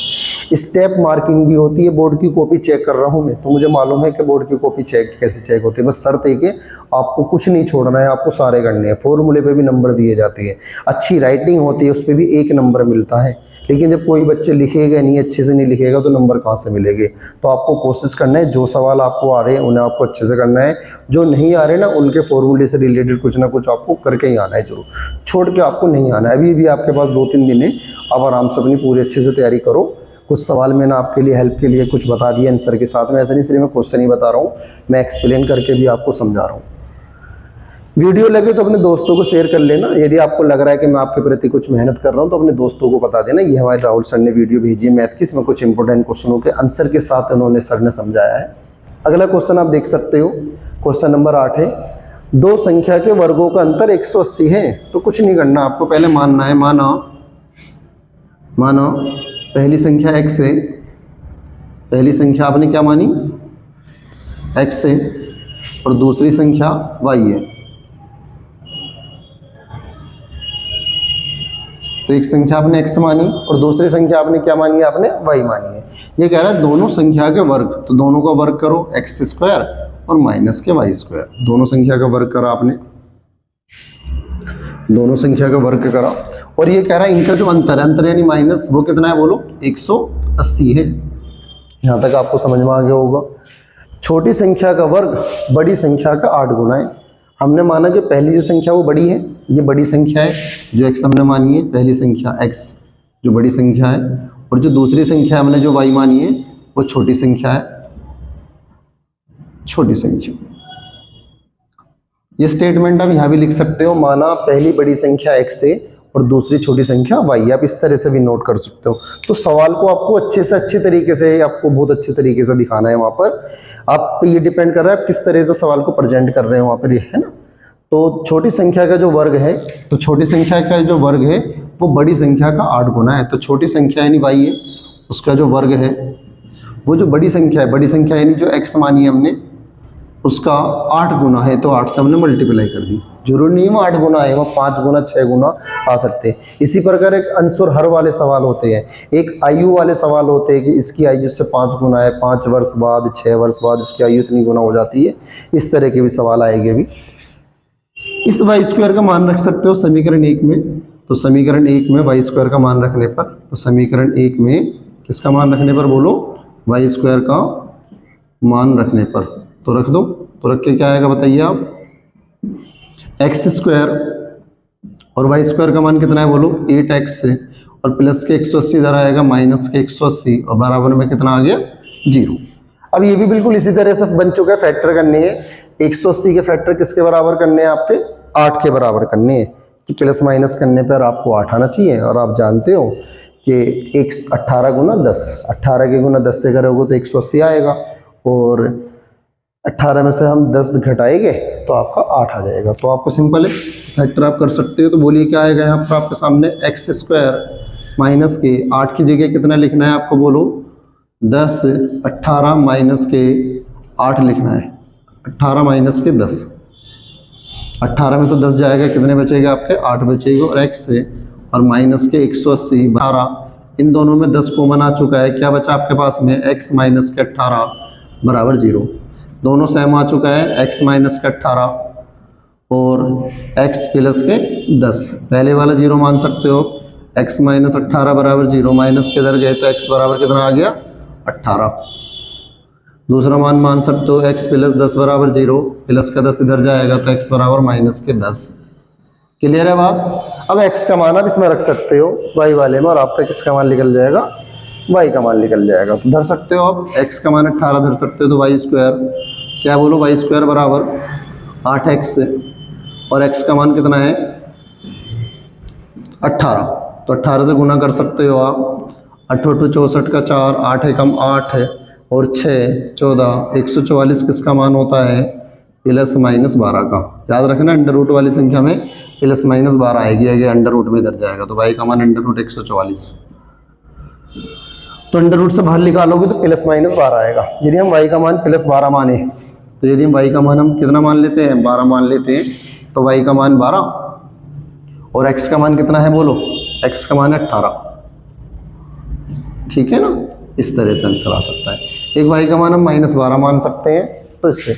स्टेप मार्किंग भी होती है। बोर्ड की कॉपी चेक कर रहा हूँ मैं, तो मुझे मालूम है कि बोर्ड की कॉपी चेक कैसे चेक होती है। बस शर्त है कि आपको कुछ नहीं छोड़ना है, आपको सारे करने हैं। फॉर्मूले पे भी नंबर दिए जाते हैं, अच्छी राइटिंग होती है उस पर भी 1 नंबर मिलता है। लेकिन जब कोई बच्चे लिखेगा नहीं, अच्छे से नहीं लिखेगा, तो नंबर कहाँ से मिलेंगे। तो आपको कोशिश करना है, जो सवाल आपको आ रहे हैं उन्हें आपको अच्छे से करना है, जो नहीं आ रहे ना उनके फॉर्मूले से रिलेटेड कुछ ना कुछ आपको करके ही आना है जरूर, छोड़ के आपको नहीं आना है। अभी भी आपके पास 2-3 दिन है, आप आराम से अपनी पूरी अच्छे से तैयारी करो। कुछ सवाल मैंने आपके लिए हेल्प के लिए कुछ बता दिया आंसर के साथ में, ऐसा नहीं सिर्फ मैं क्वेश्चन ही बता रहा हूँ, मैं एक्सप्लेन करके भी आपको समझा रहा हूँ। वीडियो लगे तो अपने दोस्तों को शेयर कर लेना। यदि आपको लग रहा है कि मैं आपके प्रति कुछ मेहनत कर रहा हूँ तो अपने दोस्तों को बता देना, ये हमारे राहुल सर ने वीडियो भेजी है मैथ की, इसमें कुछ इंपॉर्टेंट क्वेश्चनों के आंसर के साथ उन्होंने सर ने समझाया है। अगला क्वेश्चन आप देख सकते हो, क्वेश्चन नंबर 8 है, 2 संख्या के वर्गों का अंतर 180 है। तो कुछ नहीं करना, आपको पहले मानना है, मानो पहली संख्या x है, पहली संख्या आपने क्या मानी x है, और दूसरी संख्या y है। तो एक संख्या आपने x मानी और दूसरी संख्या आपने क्या मानी है, आपने y मानी है। ये कह रहा है दोनों संख्या के वर्ग, तो दोनों का वर्ग करो, x² और माइनस के y²। दोनों संख्या का वर्ग करा आपने, दोनों संख्या का वर्ग करा, और ये कह रहा है इनका जो अंतर है, अंतर यानी माइनस, वो कितना है बोलो, 180 है। यहाँ तक आपको समझ में आ गया होगा। छोटी संख्या का वर्ग बड़ी संख्या का 8 गुना है। हमने माना कि पहली जो संख्या वो बड़ी है, ये बड़ी संख्या है जो x हमने मानी है, पहली संख्या x जो बड़ी संख्या है, और जो दूसरी संख्या हमने जो y मानी है वो छोटी संख्या है, छोटी संख्या। ये स्टेटमेंट आप यहाँ भी लिख सकते हो, माना पहली बड़ी संख्या x है और दूसरी छोटी संख्या y, आप इस तरह से भी नोट कर सकते हो। तो सवाल को आपको अच्छे से अच्छे तरीके से, आपको बहुत अच्छे तरीके से दिखाना है वहाँ पर। आप ये डिपेंड कर रहा है आप किस तरह से सवाल को प्रेजेंट कर रहे हैं वहाँ पर, ये है ना। तो छोटी संख्या का जो वर्ग है, तो छोटी संख्या का जो वर्ग है वो बड़ी संख्या का 8 गुना है। तो छोटी संख्या यानी y है, उसका जो वर्ग है वो जो बड़ी संख्या है, बड़ी संख्या यानी जो x मानी है हमने, उसका 8 गुना है, तो 8 से हमने मल्टीप्लाई कर दी। जरूरी नहीं वो 8 गुना है, वो 5 गुना 6 गुना आ सकते हैं। इसी प्रकार एक अंश और हर वाले सवाल होते हैं, एक आयु वाले सवाल होते हैं कि इसकी आयु से 5 गुना है, 5 वर्ष बाद 6 वर्ष बाद इसकी आयु इतनी गुना हो जाती है। इस तरह के भी सवाल आएंगे भी। इस y² का मान रख सकते हो समीकरण 1 में। तो समीकरण 1 में y² का मान रखने पर, तो समीकरण 1 में किसका मान रखने पर बोलो, y² का मान रखने पर। तो रख दो, तो रख के क्या आएगा बताइए आप, x² और y² का मान कितना है बोलो, 8x है, और प्लस के 180 इधर आएगा, माइनस के 180, और बराबर में कितना आ गया, 0। अब ये भी बिल्कुल इसी तरह से बन चुका है, फैक्टर करने हैं। 180 के फैक्टर किसके बराबर करने हैं, आपके 8 के बराबर करने हैं, कि प्लस माइनस करने पर आपको 8 आना चाहिए। और आप जानते हो कि 18 गुना 10, 18 के गुना 10 से करोगे तो 180 आएगा, और 18 में से हम 10 घटाएंगे तो आपका 8 आ जाएगा। तो आपको सिंपल है, फैक्टर आप कर सकते हो। तो बोलिए क्या आएगा यहाँ पर आपके सामने, x² माइनस के 8 की जगह कितना लिखना है आपको बोलो, 10, 18 माइनस के 8 लिखना है, 18 माइनस के 10। 18 में से 10 जाएगा, कितने बचेगा आपके, 8 बचेगा, और x से और माइनस के 180 12, इन दोनों में 10 कॉमन आ चुका है। क्या बचा आपके पास में, x माइनस के 18 बराबर 0। दोनों सेम आ चुका है, x माइनस का 18 और x प्लस के 10। पहले वाला 0 मान सकते हो, x माइनस 18 बराबर 0, माइनस के इधर गए तो x बराबर कितना आ गया, 18। दूसरा मान सकते हो, x प्लस 10 बराबर 0, प्लस का 10 इधर जाएगा तो x बराबर माइनस के 10। क्लियर है बात। अब x का मान आप इसमें रख सकते हो y वाले में, और आपका किसका मान निकल जाएगा, y का मान निकल जाएगा। तो धर सकते हो आप, x का मान 18 धर सकते हो, तो y² क्या बोलो, y² बराबर 8x, और x का मान कितना है, 18। तो 18 से गुना कर सकते हो आप, 8 8 64 का 4, 8 एकम 8 है, और 6 14, 144 किसका मान होता है, प्लस माइनस 12 का। याद रखना अंडर रूट वाली संख्या में प्लस माइनस 12 आएगी, अगर अंडर रूट में इधर जाएगा तो y का मान अंडर रूट 144। तो अंडर रूट से बाहर निकालोगे तो प्लस माइनस 12 आएगा। यदि हम y का मान प्लस 12 माने, तो यदि हम y का मान हम कितना मान लेते हैं, 12 मान लेते हैं, तो y का मान 12, और x का मान कितना है बोलो, x का मान है 18। ठीक है ना। इस तरह से आंसर आ सकता है। एक y का मान हम -12 मान सकते हैं, तो इससे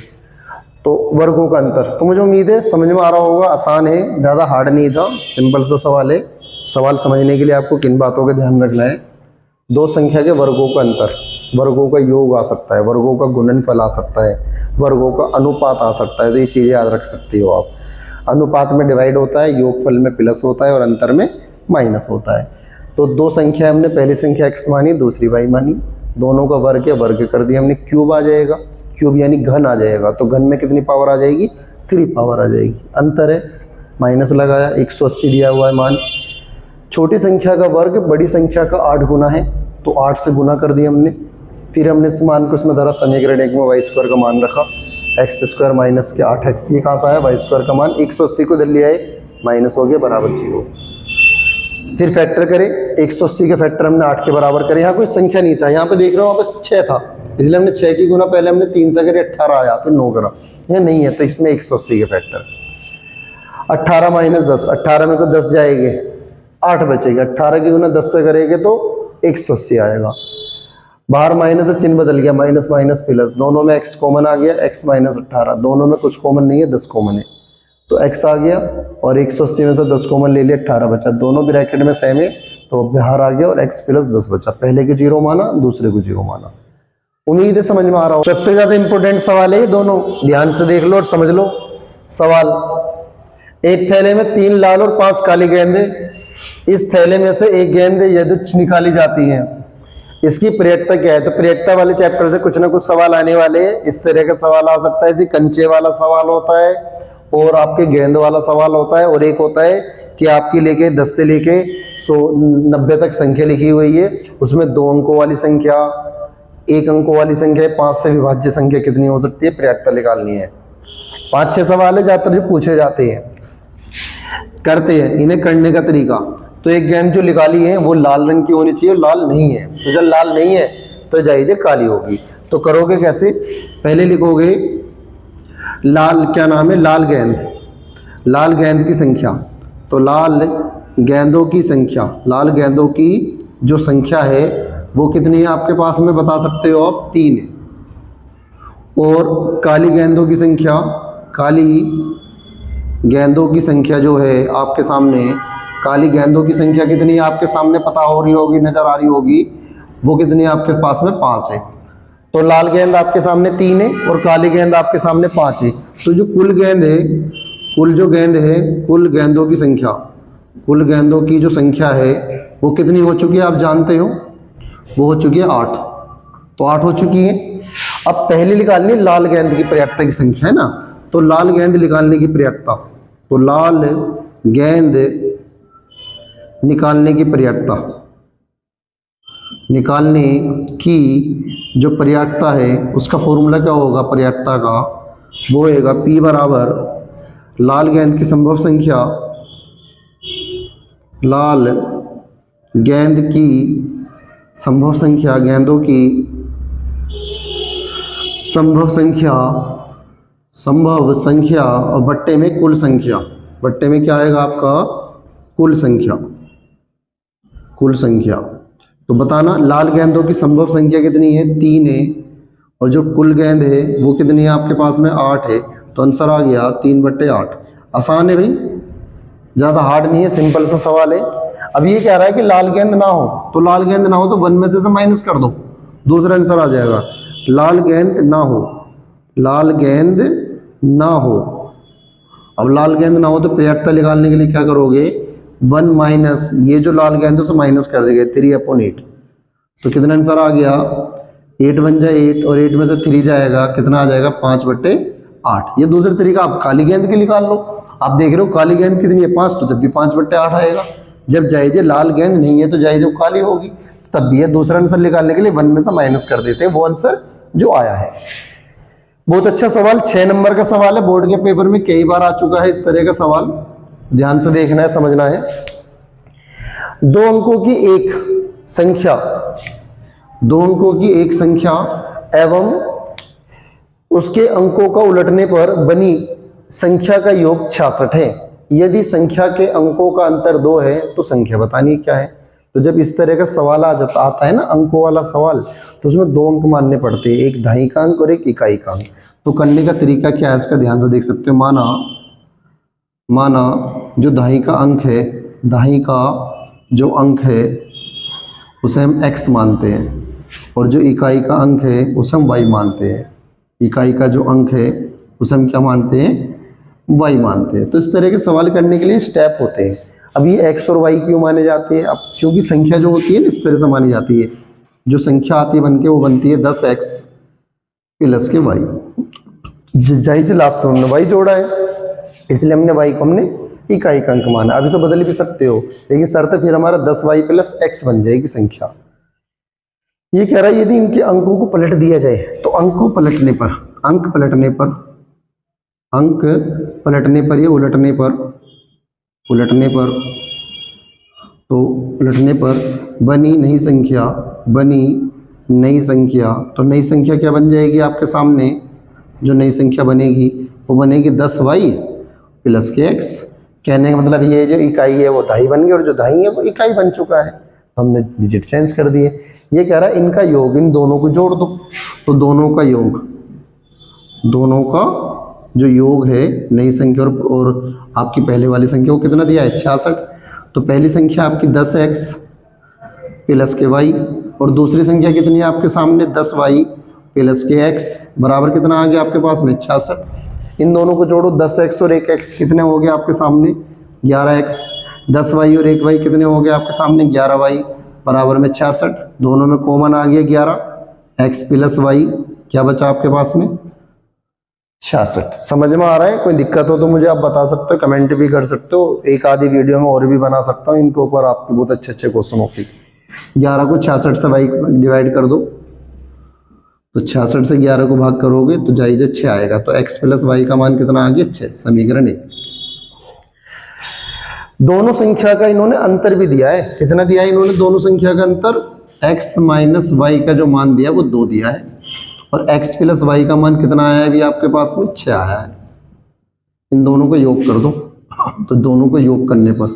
तो वर्गों का अंतर। तो मुझे उम्मीद है समझ में आ रहा होगा, आसान है, ज़्यादा हार्ड नहीं था, सिंपल सा सवाल है। सवाल समझने के लिए आपको किन बातों का ध्यान रखना है, दो संख्या के वर्गों का अंतर, वर्गों का योग आ सकता है, वर्गों का गुणनफल आ सकता है, वर्गों का अनुपात आ सकता है, तो ये चीज़ें याद रख सकती हो आप। अनुपात में डिवाइड होता है, योगफल में प्लस होता है और अंतर में माइनस होता है। तो दो संख्या हमने, पहली संख्या x मानी, दूसरी y मानी, दोनों का वर्ग या वर्ग कर दिया हमने, क्यूब आ जाएगा, क्यूब यानी घन आ जाएगा, तो घन में कितनी पावर आ जाएगी, 3 पावर आ जाएगी। अंतर है, माइनस लगाया, 180 दिया हुआ है मान। छोटी संख्या का वर्ग बड़ी संख्या का 8 गुना है, तो 8 से गुना कर दिया हमने। फिर हमने इस मान को इसमें धरा, समीकरण 1 में y² का मान रखा, x² माइनस के 8x, ये कहाँ से आया, y² का मान 180 को धर लिया है, माइनस हो गया बराबर 0। फिर फैक्टर करें, 180 के फैक्टर हमने 8 के बराबर करे, यहाँ कोई संख्या नहीं था, यहाँ पे देख रहे हो बस 6 था, इसलिए हमने 6 की गुना पहले हमने 3 से करे, 18 आया, फिर 9 करा, यह नहीं है, तो इसमें 180 के फैक्टर 18 माइनस 10, 18 में से 10 जाएंगे, 8 बचेगा, 18 की गुना 10 से करेंगे तो 180 आएगा। बाहर माइनस से चिन्ह बदल गया, माइनस माइनस प्लस, दोनों में x कॉमन आ गया, x माइनस 18, दोनों में कुछ कॉमन नहीं है, 10 कॉमन है, तो x आ गया और 180 में से 10 कॉमन ले लिया, 18 बचा, दोनों ब्रैकेट में सेम है, तो बाहर आ गया और x प्लस 10 बचा, पहले के 0 माना, दूसरे को 0 माना। उम्मीद है समझ में आ रहा हो। सबसे ज्यादा इंपॉर्टेंट सवाल है ये दोनों, ध्यान से देख लो और समझ लो। सवाल, एक थैले में 3 लाल और 5 काली गेंदें, इस थैले में से एक गेंद यदुच्छ निकाली जाती है, इसकी प्रयोक्ता क्या है। तो प्रयोक्ता वाले चैप्टर से कुछ ना कुछ सवाल आने वाले हैं, इस तरह का सवाल आ सकता है जी, कंचे वाला सवाल होता है और आपके गेंद वाला सवाल होता है, और एक होता है कि आपकी लेके 10 से लेके 190 तक संख्या लिखी हुई है, उसमें 2 अंकों वाली संख्या, 1 अंकों वाली संख्या, 5 से विभाज्य संख्या कितनी हो सकती है, प्रयोक्ता निकालनी है। 5-6 सवाल है ज्यादातर जो पूछे जाते हैं, करते हैं, इन्हें करने का तरीका। तो एक गेंद जो निकाली है वो लाल रंग की होनी चाहिए, लाल नहीं है, तो जब लाल नहीं है तो जाइए काली होगी। तो करोगे कैसे, पहले लिखोगे लाल, क्या नाम है, लाल गेंद, लाल गेंद की संख्या, तो लाल गेंदों की संख्या, लाल गेंदों की जो संख्या है वो कितनी है आपके पास में बता सकते हो आप, 3 है। और काली गेंदों की संख्या, काली गेंदों की संख्या जो है आपके सामने, काली गेंदों की संख्या कितनी है आपके सामने पता हो रही होगी, नजर आ रही होगी, वो कितनी है आपके पास में, 5 है। तो लाल गेंद आपके सामने 3 है और काली गेंद आपके सामने 5 है, तो जो कुल गेंद है, कुल जो गेंद है, कुल गेंदों की संख्या, कुल गेंदों की जो संख्या है वो कितनी हो चुकी है आप जानते हो, वो हो चुकी है 8, तो 8 हो चुकी है। अब पहले निकालनी लाल गेंद की प्रयोक्ता की संख्या है ना, तो लाल गेंद निकालने की प्रयोक्ता, तो लाल गेंद निकालने की प्रयोक्ता, निकालने की जो प्रयोक्ता है उसका फॉर्मूला क्या होगा प्रयोक्ता का, वो होगा P बराबर लाल गेंद की संभव संख्या, लाल गेंद की संभव संख्या, गेंदों की संभव संख्या, संभव संख्या और बट्टे में कुल संख्या, बट्टे में क्या आएगा आपका, कुल संख्या, कुल संख्या। तो बताना लाल गेंदों की संभव संख्या कितनी है, 3 है, और जो कुल गेंद है वो कितनी है आपके पास में, 8 है, तो आंसर आ गया 3/8। आसान है भाई, ज़्यादा हार्ड नहीं है, सिंपल सा सवाल है। अब ये कह रहा है कि लाल गेंद ना हो, तो लाल गेंद ना हो तो 1 में से माइनस कर दो, दूसरा आंसर आ जाएगा। लाल गेंद ना हो, लाल गेंद ना हो, अब लाल गेंद ना हो तो प्रयोक्ता निकालने के लिए क्या करोगे, 1 माइनस ये जो लाल गेंद है उसे माइनस कर देंगे, 3/8, तो कितना आंसर आ गया, 8 बन जाए 8 और 8 में से 3 जाएगा, कितना आ जाएगा 5/8। ये दूसरा तरीका आप काली गेंद के निकाल लो, आप देख रहे हो काली गेंद कितनी है 5, तो जब भी 5/8 आएगा। जब जायजे लाल गेंद नहीं है तो जायजे काली होगी, तब भी है दूसरा आंसर निकालने के लिए 1 में से माइनस कर देते हैं वो आंसर जो आया है। बहुत अच्छा सवाल, 6 नंबर का सवाल है, बोर्ड के पेपर में कई बार आ चुका है इस तरह का सवाल, ध्यान से देखना है, समझना है। 2 अंकों की एक संख्या, 2 अंकों की एक संख्या एवं उसके अंकों का उलटने पर बनी संख्या का योग 66 है। यदि संख्या के अंकों का अंतर 2 है तो संख्या बतानी क्या है। तो जब इस तरह का सवाल आता है ना अंकों वाला सवाल, तो उसमें 2 अंक मानने पड़ते हैं, एक दहाई का अंक और एक इकाई का अंक। तो करने का तरीका क्या है इसका ध्यान से देख सकते हो। माना जो दहाई का अंक है, दहाई का जो अंक है उसे हम x मानते हैं, और जो इकाई का अंक है उसे हम y मानते हैं। इकाई का जो अंक है उसे हम क्या मानते हैं, y मानते हैं। तो इस तरह के सवाल करने के लिए स्टेप होते हैं। अब ये x और y क्यों माने जाते हैं? अब क्योंकि संख्या जो होती है ना इस तरह से मानी जाती है, जो संख्या आती है बन के वो बनती है 10x प्लस के y। जाहिर लास्ट में हमने y जोड़ा है, इसलिए हमने y को हमने इकाई का अंक माना। अब इसे बदल भी सकते हो, लेकिन शर्त फिर हमारा 10y प्लस x बन जाएगी संख्या। ये कह रहा है यदि इनके अंकों को पलट दिया जाए, तो अंक पलटने पर या उलटने पर बनी नई संख्या, तो नई संख्या क्या बन जाएगी आपके सामने? जो नई संख्या बनेगी वो बनेगी 10y प्लस के x। कहने का मतलब ये जो इकाई है वो दहाई बन गई, और जो दहाई है वो इकाई बन चुका है, तो हमने डिजिट चेंज कर दिए। ये कह रहा है इनका योग, इन दोनों को जोड़ दो, तो दोनों का जो योग है नई संख्या और आपकी पहले वाली संख्या वो कितना दिया है 66। तो पहली संख्या आपकी 10x प्लस के y, और दूसरी संख्या कितनी है आपके सामने 10y प्लस के x, बराबर कितना आ गया आपके पास में 66। इन दोनों को जोड़ो, 10x और 1x कितने हो गए आपके सामने 11x, 10y और 1y कितने हो गए आपके सामने 11y, बराबर में 66। दोनों में कॉमन आ गया 11, x प्लस y क्या बचा आपके पास में 66। समझ में आ रहा है? कोई दिक्कत हो तो मुझे आप बता सकते हो, कमेंट भी कर सकते हो, एक आधी वीडियो में और भी बना सकता हूँ, इनके ऊपर आपके बहुत अच्छे क्वेश्चन होते हैं। 11 को 66 से y डिवाइड कर दो, तो 66 से 11 को भाग करोगे तो जायज 6 आएगा, तो x प्लस y का मान कितना आ गया 6, समीकरण 1। दोनों संख्या का इन्होंने अंतर भी दिया है, कितना दिया है इन्होंने दोनों संख्या का अंतर? x माइनस वाई का जो मान दिया वो 2 दिया है, और x प्लस वाई का मान कितना आया है अभी आपके पास में 6 आया है। इन दोनों को योग कर दो, तो दोनों को योग करने पर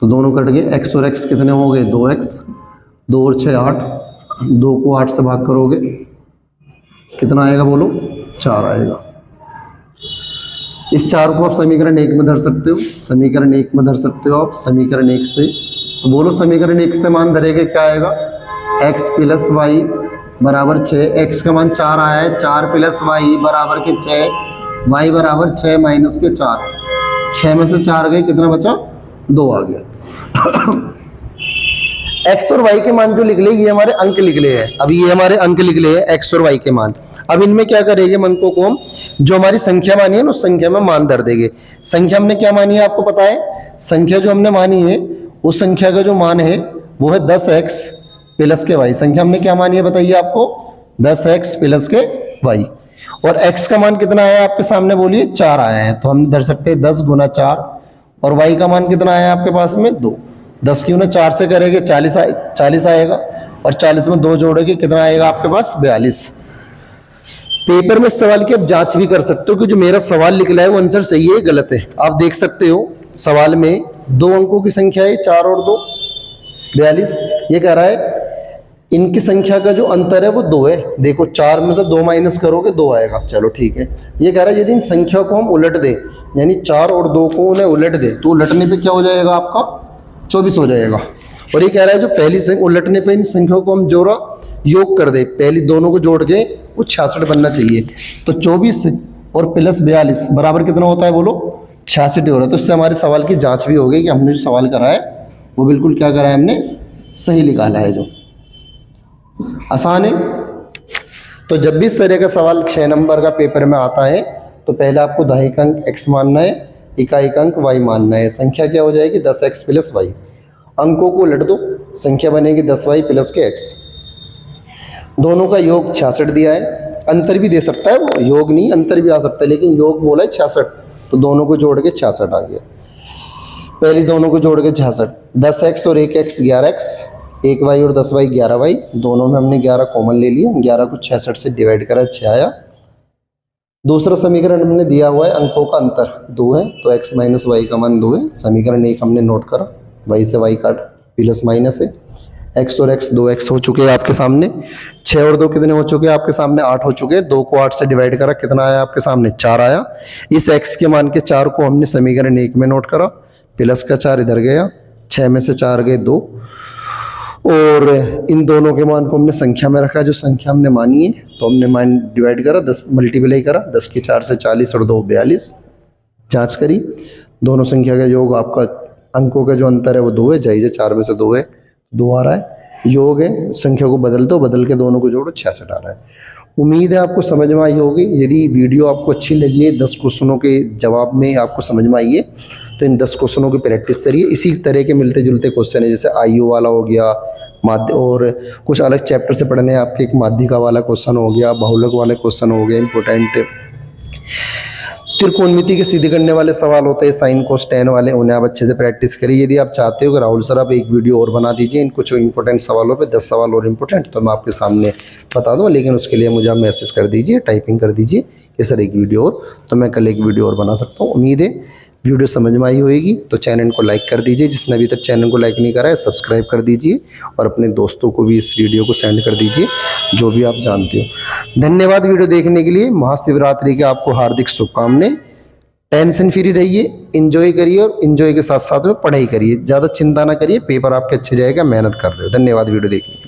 तो दोनों कट गए, x और x कितने हो गए 2x, 2 और 6 8, 2 को 8 से भाग करोगे कितना आएगा बोलो 4 आएगा। इस 4 को आप समीकरण 1 में धर सकते हो, समीकरण 1 में धर सकते हो आप समीकरण 1 से, तो बोलो समीकरण 1 से मान धरेगा क्या आएगा x प्लस वाई बराबर 6, x का मान 4 आया है, 4 प्लस वाई बराबर के 6, y बराबर 6 माइनस के 4, 6 में से 4 गए कितना बचा 2 आ गया। x और y के मान जो लिख ले ये हमारे अंक लिख ले हैं, अभी ये हमारे अंक लिख ले हैं x और y के मान। अब इनमें क्या करेंगे अंकों को हम जो हमारी संख्या मानी है ना उस संख्या में मान धर देंगे। संख्या हमने क्या मानी है आपको पता है? संख्या जो हमने मानी है उस संख्या का जो मान है वो है 10x प्लस के y। संख्या हमने क्या मानी है बताइए आपको 10x प्लस के y, और x का मान कितना आया आपके सामने बोलिए 4 आया है, तो हम धर सकते हैं 10 गुना 4, और y का मान कितना आया आपके पास में 2, 10 क्यों ना 4 से करेंगे 40 आएगा, और 40 में 2 जोड़ेंगे कितना आएगा आपके पास 42। पेपर में इस सवाल की आप जांच भी कर सकते हो कि जो मेरा सवाल निकला है वो आंसर सही है गलत है। आप देख सकते हो सवाल में 2 अंकों की संख्या है 4 और 2 42। ये कह रहा है इनकी संख्या का जो अंतर है वो 2 है, देखो 4 में से 2 माइनस करोगे 2 आएगा, चलो ठीक है। ये कह रहा है यदि इन संख्या को हम उलट दें, यानी 4 और 2 को उन्हें उलट दें, तो उलटने पे क्या हो जाएगा आपका 24 हो जाएगा। और ये कह रहा है जो पहली उलटने पे इन संख्याओं को हम जोड़ा योग कर दे, पहली दोनों को जोड़ के वो 66 बनना चाहिए, तो 24 और प्लस 42 बराबर कितना होता है बोलो 66 हो रहा है। तो इससे हमारे सवाल की जांच भी हो गई कि हमने जो सवाल करा है वो बिल्कुल क्या करा है हमने सही निकाला है, जो आसान है। तो जब भी इस तरह का सवाल 6 नंबर का पेपर में आता है तो पहले आपको दहाई का अंक x मानना है, इकाई का अंक y मानना है। संख्या क्या हो जाएगी 10x प्लस y, अंकों को उलट दो संख्या बनेगी 10y प्लस के x, दोनों का योग 66 दिया है, अंतर भी दे सकता है वो, योग नहीं अंतर भी आ सकता है, लेकिन योग बोला है 66, तो दोनों को जोड़ के 66 आ गया। पहले दोनों को जोड़ के 66, 10x और 1x 11x, 1y और 10y 11y, दोनों में हमने 11 कॉमन ले लिया, 11 को 66 से डिवाइड करा 6 आया। दूसरा समीकरण हमने दिया हुआ है अंकों का अंतर 2 है, तो x माइनस वाई का मान 2 है, समीकरण 1 हमने नोट करा, y से y काट प्लस माइनस है। x और x 2x हो चुके हैं आपके सामने। 6 और 2 कितने हो चुके हैं आपके सामने? 8 हो चुके हैं। 2 को 8 से डिवाइड करा, कितना आया आपके सामने? 4 आया। इस x के मान के 4 को हमने समीकरण 1 में नोट करा, प्लस का 4 इधर गया, 6 में से 4 गए 2, और इन दोनों के मान को हमने संख्या में रखा, जो संख्या हमने मानी है, तो हमने मान डिवाइड करा, 10 मल्टीप्लाई करा, 10 के 4 से 40 और 2 42। जांच करी, दोनों संख्या का योग, आपका अंकों का जो अंतर है वो 2 है, जायज़ है, 4 में से 2 है, 2 आ रहा है। योग है, संख्या को बदल दो, बदल के दोनों को जोड़ो, 66 आ रहा है। उम्मीद है आपको समझ में आई होगी। यदि वीडियो आपको अच्छी लगी है, 10 क्वेश्चनों के जवाब में आपको समझ में आई है, तो इन 10 क्वेश्चनों की प्रैक्टिस करिए। इसी तरह के मिलते जुलते क्वेश्चन है, जैसे आईओ वाला हो गया, माध्य, और कुछ अलग चैप्टर से पढ़ने हैं आपके, एक माध्यिका वाला क्वेश्चन हो गया, बहुलक वाले क्वेश्चन हो गए, इंपोर्टेंट त्रिकोणमिति के सिद्ध करने वाले सवाल होते हैं, साइन कोस टेन वाले, उन्हें आप अच्छे से प्रैक्टिस करिए। यदि आप चाहते हो कि राहुल सर आप एक वीडियो और बना दीजिए इन कुछ इंपॉर्टेंट सवालों पे, 10 सवाल और इंपॉर्टेंट, तो मैं आपके सामने बता दूं, लेकिन उसके लिए मुझे आप मैसेज कर दीजिए, टाइपिंग कर दीजिए कि सर एक वीडियो और, तो मैं कल एक वीडियो और बना सकता हूँ। उम्मीद है वीडियो समझ में आई होगी। तो चैनल को लाइक कर दीजिए, जिसने अभी तक चैनल को लाइक नहीं करा है सब्सक्राइब कर दीजिए, और अपने दोस्तों को भी इस वीडियो को सेंड कर दीजिए, जो भी आप जानते हो। धन्यवाद वीडियो देखने के लिए। महाशिवरात्रि की आपको हार्दिक शुभकामनाएं। टेंशन फ्री रहिए, एंजॉय करिए, और एंजॉय के साथ साथ में पढ़ाई करिए। ज़्यादा चिंता ना करिए, पेपर आपके अच्छे जाएगा, मेहनत कर रहे हो। धन्यवाद वीडियो देखने के लिए।